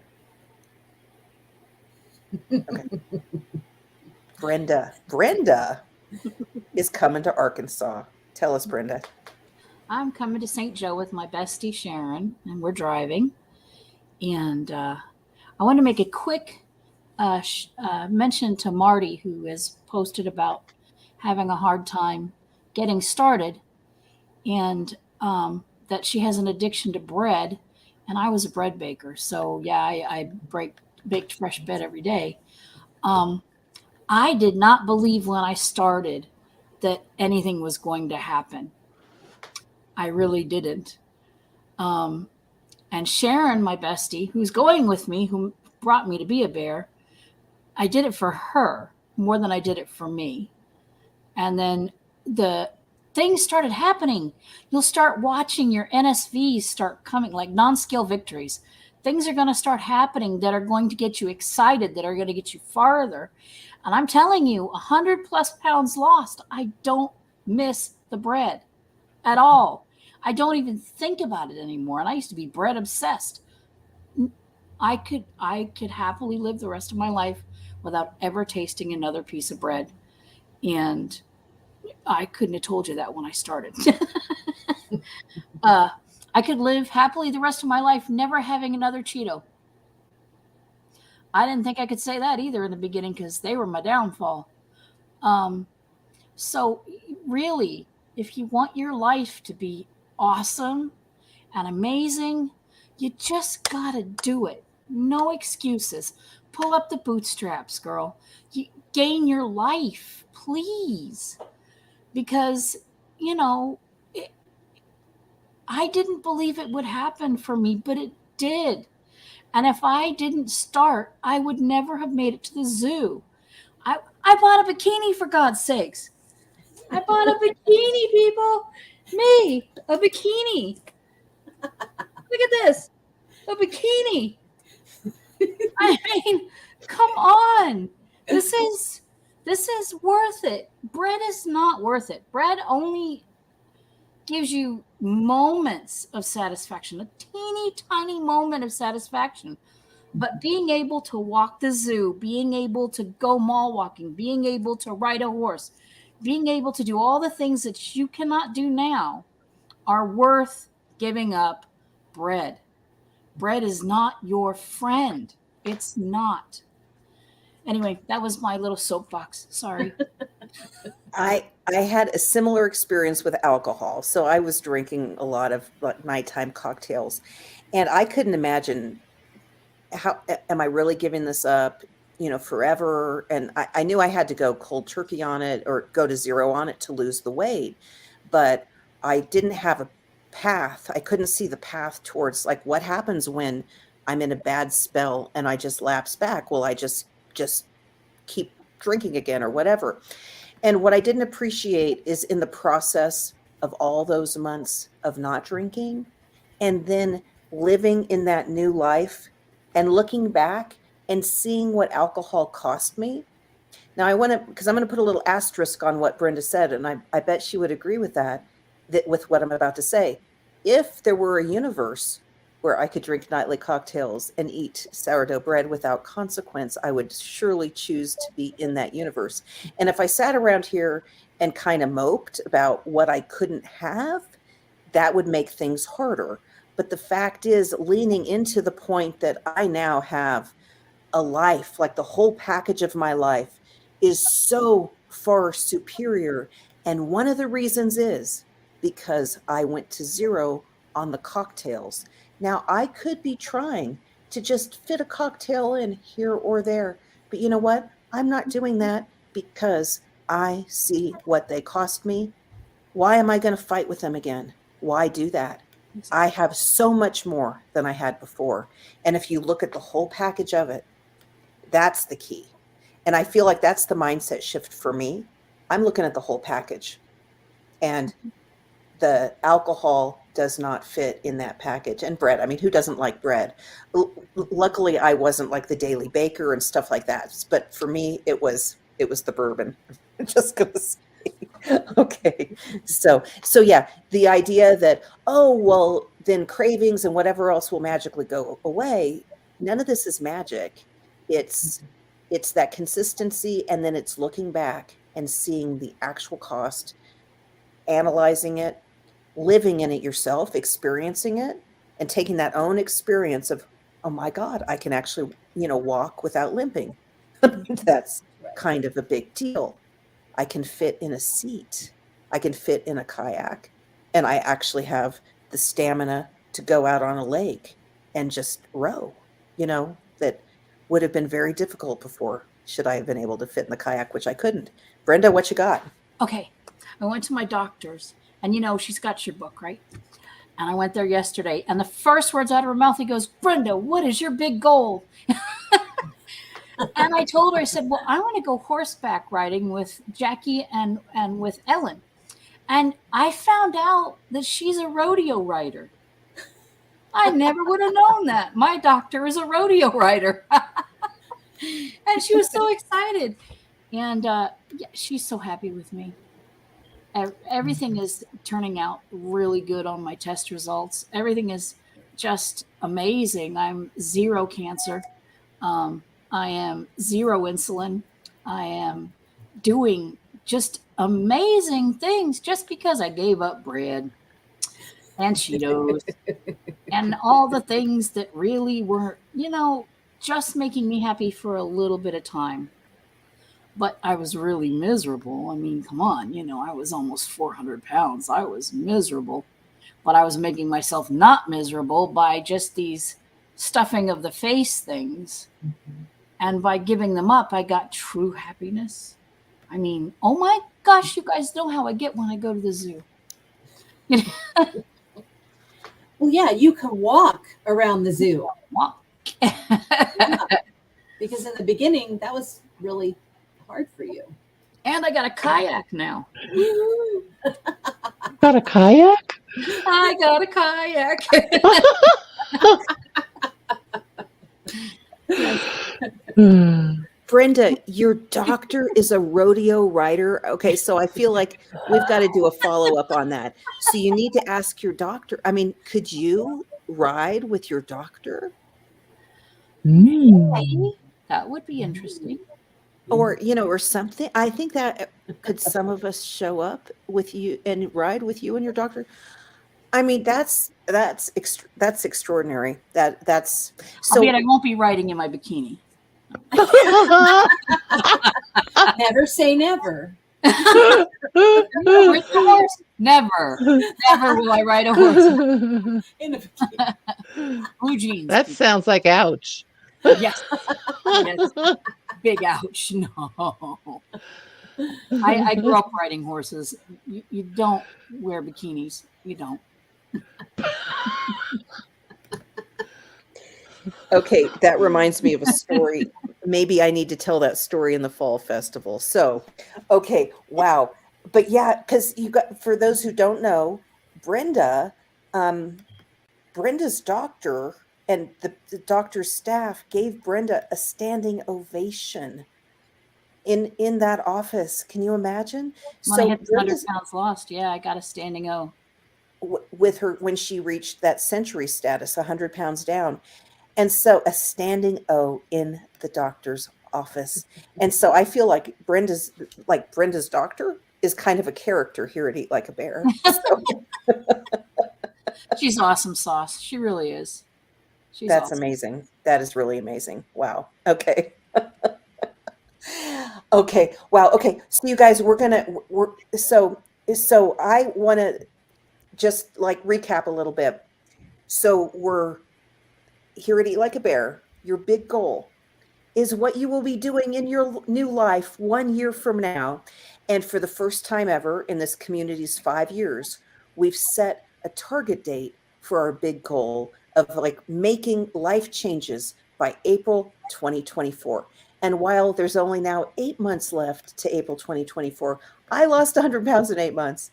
Okay. Brenda is coming to Arkansas. Tell us, Brenda. I'm coming to St. Joe with my bestie Sharon, and we're driving. And I want to make a quick mention to Marty, who has posted about having a hard time getting started, and that she has an addiction to bread. And I was a bread baker, so yeah, I baked fresh bread every day. I did not believe when I started that anything was going to happen. I really didn't. And Sharon, my bestie, who's going with me, who brought me to be a bear, I did it for her more than I did it for me. And then the things started happening. You'll start watching your NSVs start coming, like non-scale victories. Things are going to start happening that are going to get you excited, that are going to get you farther. And I'm telling you, 100 plus pounds lost. I don't miss the bread at all. I don't even think about it anymore. And I used to be bread obsessed. I could happily live the rest of my life without ever tasting another piece of bread. And I couldn't have told you that when I started. I could live happily the rest of my life never having another Cheeto. I didn't think I could say that either in the beginning because they were my downfall. So really, if you want your life to be awesome and amazing, you just gotta do it. No excuses. Pull up the bootstraps, girl. You gain your life, please. Because, I didn't believe it would happen for me, but it did. And if I didn't start, I would never have made it to the zoo. I bought a bikini, for God's sakes. I bought a bikini, people. Me, a bikini. Look at this. A bikini. I mean, come on. This is worth it. Bread is not worth it. Bread only gives you moments of satisfaction, a teeny tiny moment of satisfaction. But being able to walk the zoo, being able to go mall walking, being able to ride a horse, being able to do all the things that you cannot do now are worth giving up bread. Bread is not your friend. It's not. Anyway, that was my little soapbox. Sorry. I had a similar experience with alcohol. So I was drinking a lot of like nighttime cocktails, and I couldn't imagine how am I really giving this up? forever. And I knew I had to go cold turkey on it or go to zero on it to lose the weight. But I didn't have a path. I couldn't see the path towards like what happens when I'm in a bad spell and I just lapse back. Well, I just keep drinking again or whatever. And what I didn't appreciate is in the process of all those months of not drinking and then living in that new life and looking back and seeing what alcohol cost me. Now I want to, because I'm going to put a little asterisk on what Brenda said, and I bet she would agree with that with what I'm about to say. If there were a universe where I could drink nightly cocktails and eat sourdough bread without consequence, I would surely choose to be in that universe. And if I sat around here and kind of moped about what I couldn't have, that would make things harder. But the fact is, leaning into the point that I now have a life, like the whole package of my life, is so far superior. And one of the reasons is because I went to zero on the cocktails. Now, I could be trying to just fit a cocktail in here or there, but you know what? I'm not doing that because I see what they cost me. Why am I going to fight with them again? Why do that? I have so much more than I had before. And if you look at the whole package of it, that's the key. And I feel like that's the mindset shift for me. I'm looking at the whole package. And the alcohol does not fit in that package. And bread, I mean, who doesn't like bread? Luckily, I wasn't like the daily baker and stuff like that. But for me, it was the bourbon. I'm just going to say. Okay. So yeah, the idea that, oh, well, then cravings and whatever else will magically go away. None of this is magic. It's that consistency, and then it's looking back and seeing the actual cost, analyzing it, living in it yourself, experiencing it, and taking that own experience of, oh my God, I can actually, walk without limping. That's kind of a big deal. I can fit in a seat. I can fit in a kayak, and I actually have the stamina to go out on a lake and just row, that would have been very difficult before, should I have been able to fit in the kayak, which I couldn't. Brenda, what you got? Okay. I went to my doctor's, and she's got your book, right? And I went there yesterday, and the first words out of her mouth, he goes, Brenda, what is your big goal? And I told her, I said, well, I want to go horseback riding with Jackie and with Ellen. And I found out that she's a rodeo rider. I never would have known that. My doctor is a rodeo rider. And she was so excited. And she's so happy with me. Everything is turning out really good on my test results. Everything is just amazing. I'm zero cancer. I am zero insulin. I am doing just amazing things just because I gave up bread and Cheetos and all the things that really were, just making me happy for a little bit of time. But I was really miserable. I mean, come on, I was almost 400 pounds. I was miserable. But I was making myself not miserable by just these stuffing of the face things. Mm-hmm. And by giving them up, I got true happiness. I mean, oh my gosh, you guys know how I get when I go to the zoo. Well, yeah, you can walk around the zoo. Walk. Yeah. Because in the beginning, that was really hard for you. And I got a kayak now. Got a kayak? I got a kayak. Brenda, your doctor is a rodeo rider. Okay, so I feel like we've got to do a follow-up on that. So you need to ask your doctor. I mean, could you ride with your doctor? That would be interesting. Or, or something. I think that could some of us show up with you and ride with you and your doctor. I mean, that's extraordinary. That's so. I mean, I won't be riding in my bikini. Never say never. With the horse? Never will I ride a horse In a bikini. Blue jeans. That sounds like ouch. Yes. Yes. Big ouch. No. I grew up riding horses. You don't wear bikinis. You don't. Okay, that reminds me of a story. Maybe I need to tell that story in the fall festival. So, okay, wow. But yeah, because you got, for those who don't know, Brenda, um, Brenda's doctor and the doctor's staff gave Brenda a standing ovation in that office. Can you imagine? When I So hit the 100 Brenda's pounds lost, yeah, I got a standing O. with her when she reached that century status, 100 pounds down. And so a standing O in the doctor's office. And so I feel like Brenda's doctor is kind of a character here at Eat Like a Bear. So She's awesome sauce. She really is. She's that's awesome. amazing. That is really amazing. Wow. Okay. Okay. Wow. Okay. So you guys, so I want to just like recap a little bit. So we're here at Eat Like a Bear. Your big goal is what you will be doing in your new life 1 year from now. And for the first time ever in this community's 5 years, we've set a target date for our big goal of like making life changes by April 2024. And while there's only now 8 months left to April 2024, I lost 100 pounds in 8 months.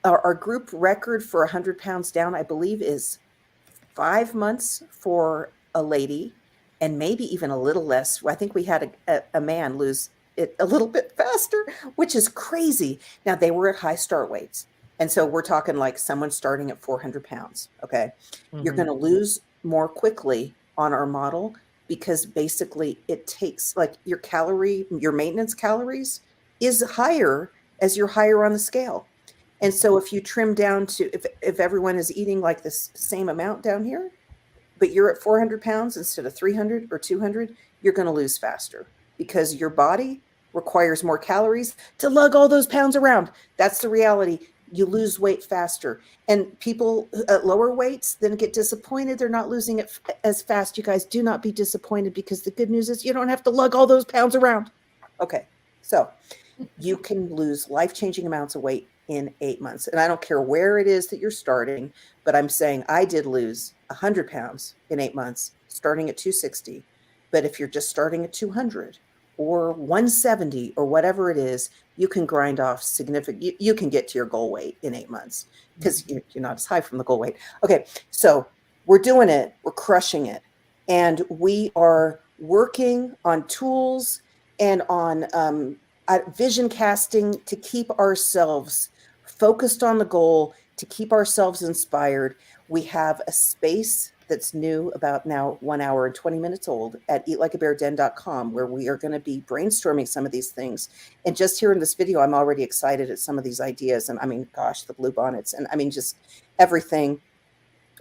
Our group record for 100 pounds down, I believe, is 5 months for a lady, and maybe even a little less. I think we had a man lose it a little bit faster, which is crazy. Now, they were at high start weights. And so we're talking like someone starting at 400 pounds. Okay. You're going to lose more quickly on our model because basically it takes like your maintenance calories is higher as you're higher on the scale. And so if you trim down to, if everyone is eating like this same amount down here, but you're at 400 pounds instead of 300 or 200, you're going to lose faster because your body requires more calories to lug all those pounds around. That's the reality. You lose weight faster. And people at lower weights then get disappointed. They're not losing it as fast. You guys, do not be disappointed because the good news is you don't have to lug all those pounds around. Okay, so you can lose life-changing amounts of weight in 8 months. And I don't care where it is that you're starting, but I'm saying I did lose 100 pounds in 8 months, starting at 260. But if you're just starting at 200 or 170 or whatever it is, you can grind off significant, you can get to your goal weight in 8 months because you're not as high from the goal weight. Okay, so we're doing it, we're crushing it. And we are working on tools and on vision casting to keep ourselves focused on the goal, to keep ourselves inspired. We have a space that's new, about now 1 hour and 20 minutes old, at eatlikeabearden.com, where we are going to be brainstorming some of these things. And just here in this video, I'm already excited at some of these ideas. And I mean, gosh, the blue bonnets, and I mean, just everything,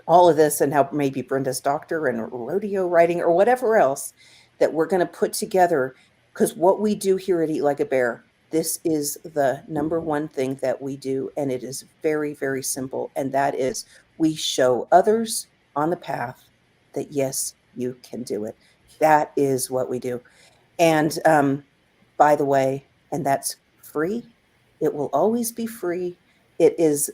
all of this, and how maybe Brenda's doctor and rodeo riding or whatever else that we're going to put together. Because what we do here at Eat Like a Bear, this is the number one thing that we do. And it is very, very simple. And that is we show others on the path that, yes, you can do it. That is what we do. And by the way, and that's free. It will always be free. It is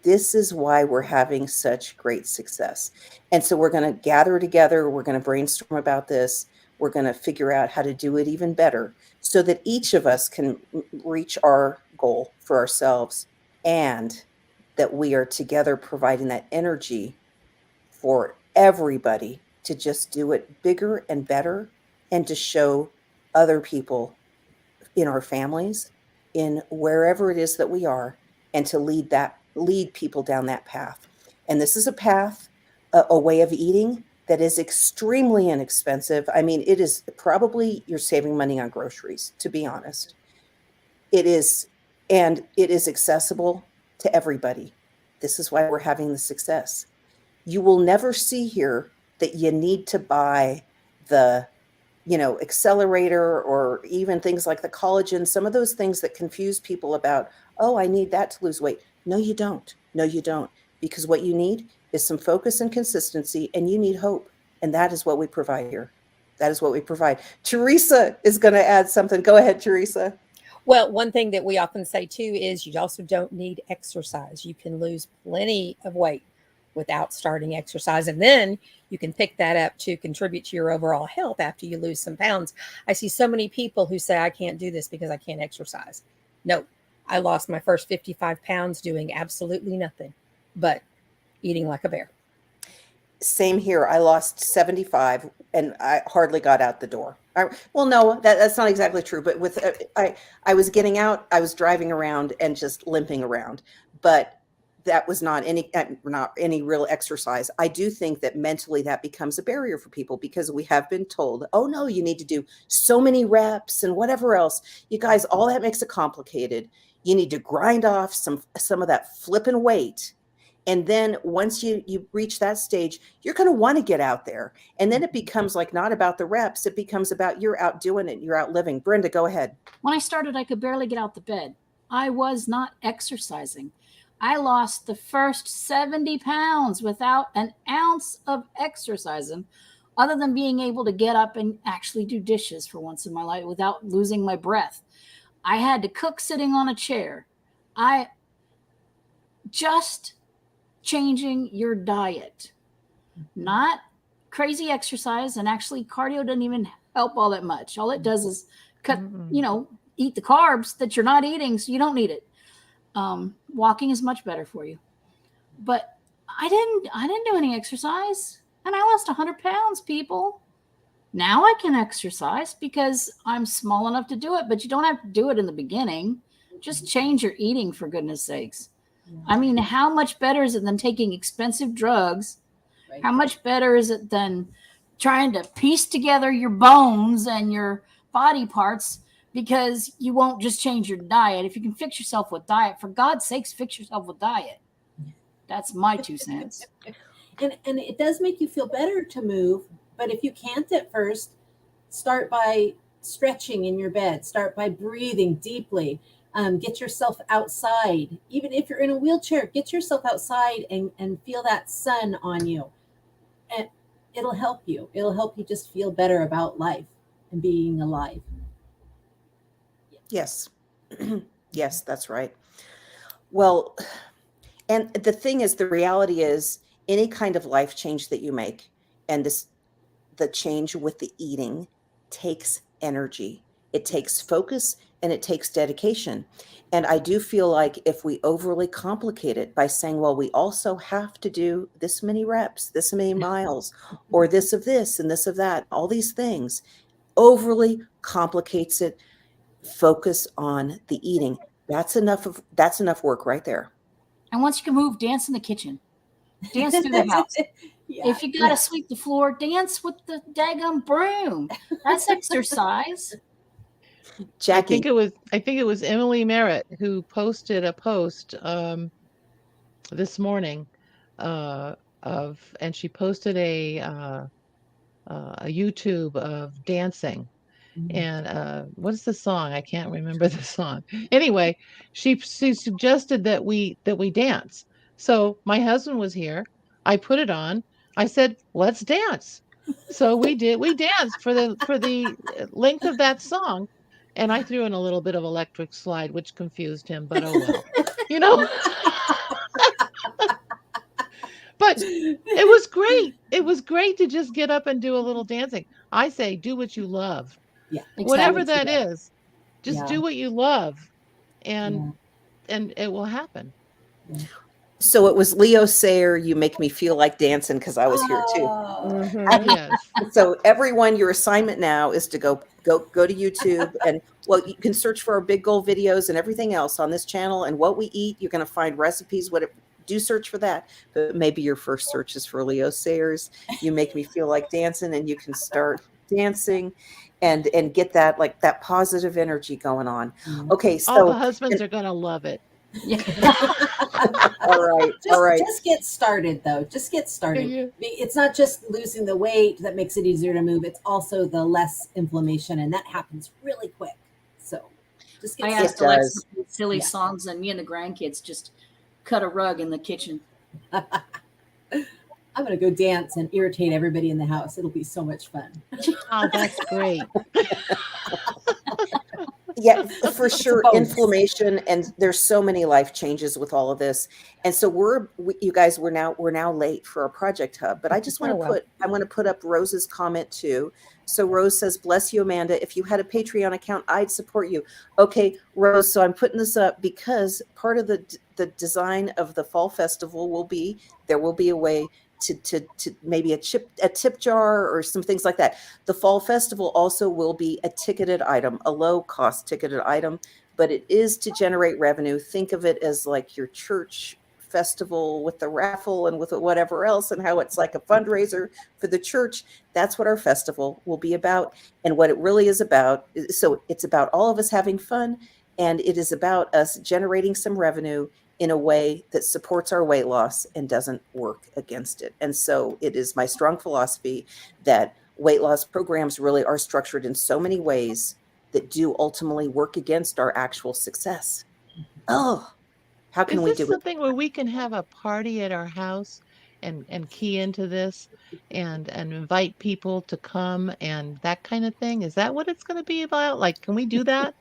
this is why we're having such great success. And so we're going to gather together. We're going to brainstorm about this. We're going to figure out how to do it even better so that each of us can reach our goal for ourselves, and that we are together providing that energy for everybody to just do it bigger and better, and to show other people in our families, in wherever it is that we are, and to lead people down that path. And this is a path, a way of eating that is extremely inexpensive. I mean, it is probably you're saving money on groceries, to be honest. It is, and it is accessible to everybody. This is why we're having the success. You will never see here that you need to buy the, accelerator, or even things like the collagen, some of those things that confuse people about, oh, I need that to lose weight. No, you don't. No, you don't. Because what you need is some focus and consistency, and you need hope. And that is what we provide here. That is what we provide. Teresa is going to add something. Go ahead, Teresa. Well, one thing that we often say too is you also don't need exercise. You can lose plenty of weight without starting exercise. And then you can pick that up to contribute to your overall health after you lose some pounds. I see so many people who say, I can't do this because I can't exercise. No, I lost my first 55 pounds doing absolutely nothing but eating like a bear. Same here. I lost 75 and I hardly got out the door. Well, no, that's not exactly true. But with I was getting out, I was driving around and just limping around. But that was not any real exercise. I do think that mentally that becomes a barrier for people because we have been told, oh no, you need to do so many reps and whatever else. You guys, all that makes it complicated. You need to grind off some of that flipping weight. And then once you reach that stage, you're going to want to get out there. And then it becomes like not about the reps. It becomes about you're out doing it. You're out living. Brenda, go ahead. When I started, I could barely get out the bed. I was not exercising. I lost the first 70 pounds without an ounce of exercising, other than being able to get up and actually do dishes for once in my life without losing my breath. I had to cook sitting on a chair. Just changing your diet, not crazy exercise. And actually cardio doesn't even help all that much. All it does is cut, eat the carbs that you're not eating, so you don't need it. Walking is much better for you. But I didn't do any exercise, and I lost 100 pounds, people. Now I can exercise because I'm small enough to do it, but you don't have to do it in the beginning. Just change your eating, for goodness sakes. I mean, how much better is it than taking expensive drugs? Right. How much better is it than trying to piece together your bones and your body parts because you won't just change your diet? If you can fix yourself with diet, for God's sakes, fix yourself with diet. That's my 2 cents. And it does make you feel better to move, but if you can't at first, start by stretching in your bed. Start by breathing deeply. Get yourself outside. Even if you're in a wheelchair, get yourself outside and feel that sun on you. And it'll help you. It'll help you just feel better about life and being alive. Yes. Yes, that's right. Well, and the thing is, the reality is any kind of life change that you make, and the change with the eating takes energy. It takes focus and it takes dedication. And I do feel like if we overly complicate it by saying, well, we also have to do this many reps, this many miles, or this of this and this of that, all these things, overly complicates it. Focus on the eating. That's enough work right there. And once you can move, dance in the kitchen. Dance through the house. Yeah, if you got to sweep the floor, dance with the daggum broom. That's exercise. Jackie. I think it was Emily Merritt who posted a post this morning and she posted a YouTube of dancing. And what's the song? I can't remember the song. Anyway, she suggested that we dance. So my husband was here. I put it on. I said, "Let's dance." So we did. We danced for the length of that song, and I threw in a little bit of electric slide, which confused him. But oh well, you know. But it was great. It was great to just get up and do a little dancing. I say, do what you love. Yeah, exactly. Whatever that is, just do what you love, and it will happen. Yeah. So it was Leo Sayer, "You Make Me Feel Like Dancing," because I was here too. Mm-hmm. Yes. So everyone, your assignment now is to go to YouTube, and well, you can search for our Big Goal videos and everything else on this channel. And what we eat, you're going to find recipes. Do search for that, but maybe your first search is for Leo Sayers, "You Make Me Feel Like Dancing," and you can start dancing and get that positive energy going on. Okay, so all the husbands are going to love it. Yeah. All right. Just get started, though. Just get started. It's not just losing the weight that makes it easier to move. It's also the less inflammation, and that happens really quick. So just get started. I asked Alexa to play silly songs, and me and the grandkids just cut a rug in the kitchen. I'm going to go dance and irritate everybody in the house. It'll be so much fun. Oh, that's great. Yeah, for It's a sure, bonus. inflammation, and there's so many life changes with all of this. And so you guys, we're now late for our project hub, but I just want Oh, to well. put up Rose's comment too. So Rose says, "Bless you, Amanda. If you had a Patreon account, I'd support you." Okay, Rose. So I'm putting this up because part of the design of the fall festival will be there will be a way to maybe a tip jar or some things like that. The fall festival also will be a ticketed item, a low cost ticketed item, but it is to generate revenue. Think of it as like your church festival with the raffle and with whatever else, and how it's like a fundraiser for the church. That's what our festival will be about. And what it really is about, so it's about all of us having fun, and it is about us generating some revenue in a way that supports our weight loss and doesn't work against it. And so it is my strong philosophy that weight loss programs really are structured in so many ways that do ultimately work against our actual success. Oh, how can Is we this do it? something where we can have a party at our house and key into this and invite people to come and that kind of thing? Is that what it's going to be about? Like, can we do that?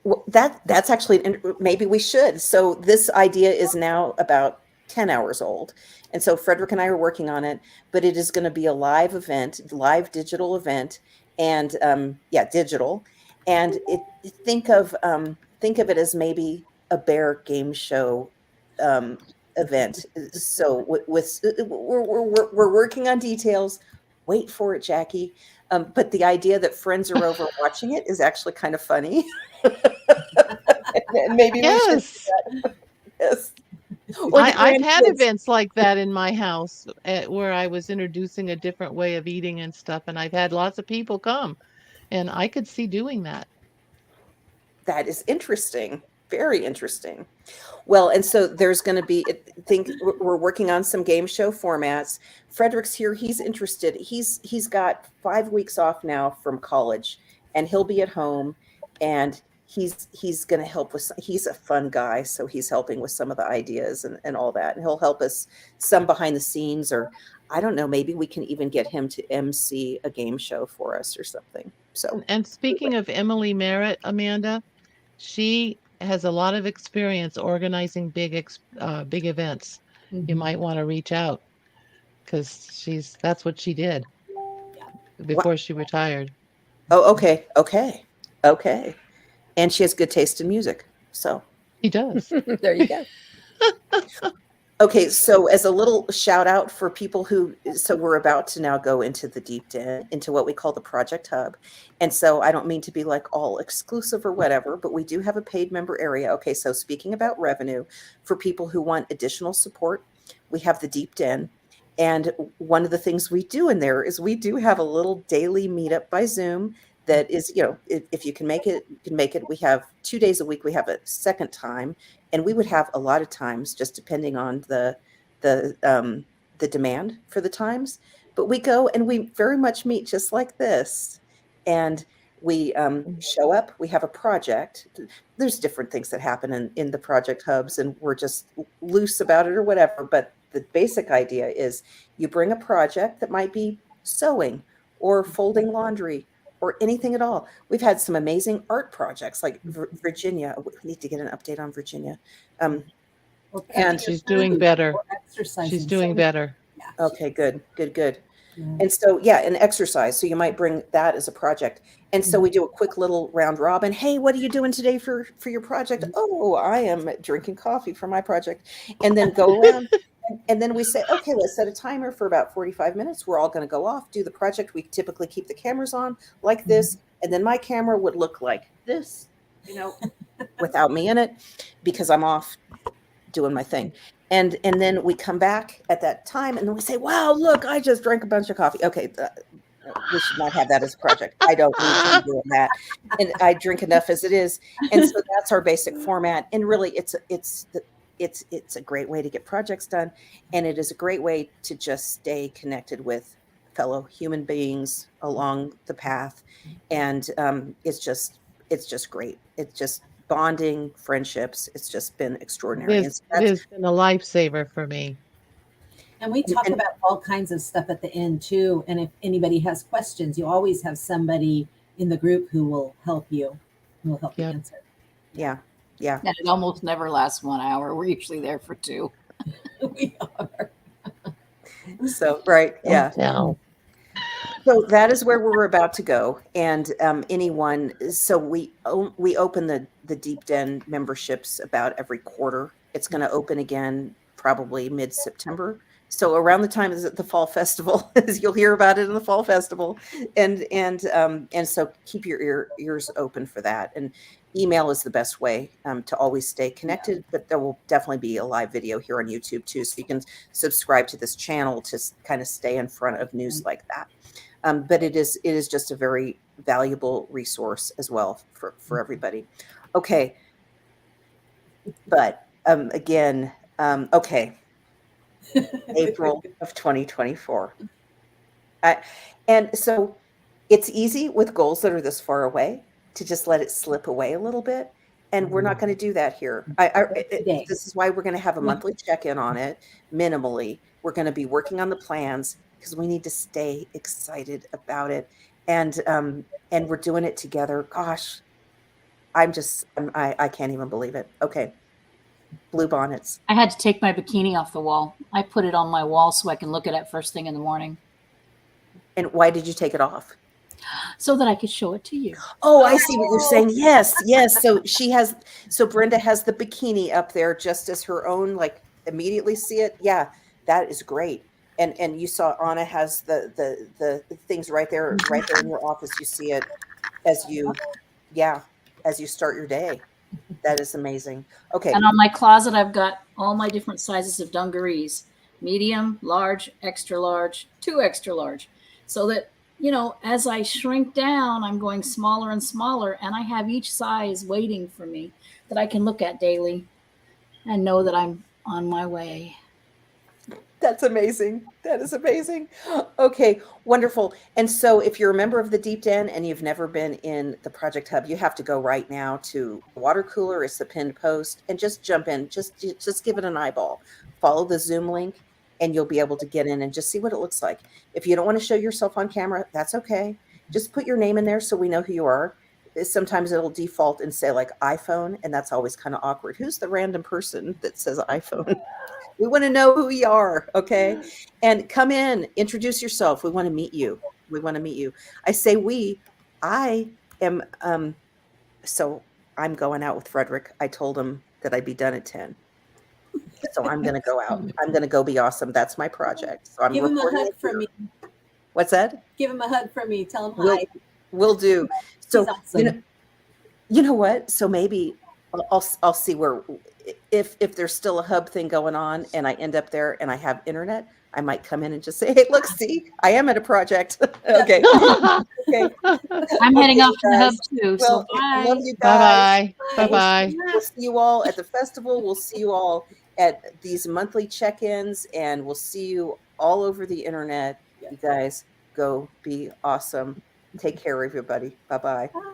Well, that's actually maybe we should. So this idea is now about 10 hours old. And so Frederick and I are working on it, but it is going to be a live event, live digital event, and yeah, digital. And think of it as maybe a bear game show um, event. So we're working on details. Wait for it, Jackie. But the idea that friends are over watching it is actually kind of funny. Maybe we should do Yes. that. Yes. Or the I've had grandkids. events like that in my house where I was introducing a different way of eating and stuff, and I've had lots of people come, and I could see doing that. That is interesting. Very interesting. Well, and so there's going to be, think we're working on some game show formats. Frederick's here. He's interested. He's got 5 weeks off now from college, and he'll be at home, and he's going to help with. He's a fun guy, so he's helping with some of the ideas and all that, and he'll help us some behind the scenes, or I don't know. Maybe we can even get him to MC a game show for us or something. So And speaking of Emily Merritt, Amanda, she has a lot of experience organizing big events. You Mhm. might want to reach out because that's what she did Yeah. what? before she retired. Oh, okay, okay. And she has good taste in music. So, She does. There you go. okay, so as a little shout out for people so we're about to now go into the deep den, into what we call the Project Hub. And so I don't mean to be like all exclusive or whatever, but we do have a paid member area. Okay, so speaking about revenue, for people who want additional support, we have the deep den. And one of the things we do in there is we do have a little daily meetup by Zoom that is, if you can make it, you can make it. We have 2 days a week. We have a second time, and we would have a lot of times, just depending on the demand for the times. But we go and we very much meet just like this, and we show up. We have a project. There's different things that happen in the project hubs, and we're just loose about it or whatever. But the basic idea is you bring a project that might be sewing or folding laundry or anything at all. We've had some amazing art projects like Virginia. We need to get an update on Virginia. Or cooking And or She's doing serving better. or exercising. She's doing better. Yeah. okay, good. Yeah. And so, yeah, an exercise. So you might bring that as a project. And so we do a quick little round robin. Hey, what are you doing today for your project? Oh, I am drinking coffee for my project. And then go around. And then we say, okay, let's set a timer for about 45 minutes. We're all going to go off, do the project. We typically keep the cameras on like this. And then my camera would look like this, without me in it, because I'm off doing my thing. And then we come back at that time, and then we say, wow, look, I just drank a bunch of coffee. Okay, we should not have that as a project. I don't need to be doing that. And I drink enough as it is. And so that's our basic format. And really it's a great way to get projects done. And it is a great way to just stay connected with fellow human beings along the path. And it's just great. It's just bonding, friendships. It's just been extraordinary. And so It has been a lifesaver for me. And we talk about all kinds of stuff at the end too. And if anybody has questions, you always have somebody in the group who will help you, Yep. answer. Yeah. Yeah. And it almost never lasts 1 hour. We're usually there for 2. We are. So, right. Yeah. Now, So that is where we're about to go. And anyone, so we open the Deep Den memberships about every quarter. It's going to open again probably mid-September. So around the time is at the fall festival, as you'll hear about it in the fall festival, and so keep your ears open for that. And email is the best way to always stay connected. But there will definitely be a live video here on YouTube too, so you can subscribe to this channel to kind of stay in front of news like that. But it is just a very valuable resource as well for everybody. Okay. But again, okay. April of 2024. And so it's easy with goals that are this far away to just let it slip away a little bit. And we're not going to do that here. This is why we're going to have a monthly check-in on it minimally. We're going to be working on the plans because we need to stay excited about it. And we're doing it together. Gosh, I can't even believe it. Okay. Blue bonnets. I had to take my bikini off the wall. I put it on my wall so I can look at it first thing in the morning. And why did you take it off? So that I could show it to you. Oh, I see what you're saying. Yes, yes. So Brenda has the bikini up there just as her own, like immediately see it. Yeah, that is great. And you saw Anna has the things right there in your office. You see it as you start your day. That is amazing. Okay. And on my closet, I've got all my different sizes of dungarees: medium, large, extra large, 2 extra large. So that, as I shrink down, I'm going smaller and smaller, and I have each size waiting for me that I can look at daily and know that I'm on my way. That's amazing. That is amazing. Okay, wonderful. And so if you're a member of the Deep Den and you've never been in the Project Hub, you have to go right now to the water cooler. It's the pinned post, and just jump in. Just give it an eyeball. Follow the Zoom link and you'll be able to get in and just see what it looks like. If you don't want to show yourself on camera, that's okay. Just put your name in there so we know who you are. Sometimes it'll default and say like iPhone, and that's always kind of awkward. Who's the random person that says iPhone? We want to know who you are, okay? And come in, introduce yourself. We want to meet you. I say I am, so I'm going out with Frederick. I told him that I'd be done at 10. So I'm going to go out. I'm going to go be awesome. That's my project. So I'm Give him a hug from me. What's that? Give him a hug from me. Tell him hi. Will do. So, awesome. you know what? So maybe I'll see where, if there's still a hub thing going on and I end up there and I have internet, I might come in and just say, hey, look, see, I am at a project. Okay. Okay. I'm heading off to the hub too. Well, So I bye. love you guys. Bye-bye. Bye-bye. We'll see you all at the festival. We'll see you all at these monthly check-ins, and we'll see you all over the internet. You guys go be awesome. Take care, everybody. Bye-bye. Bye.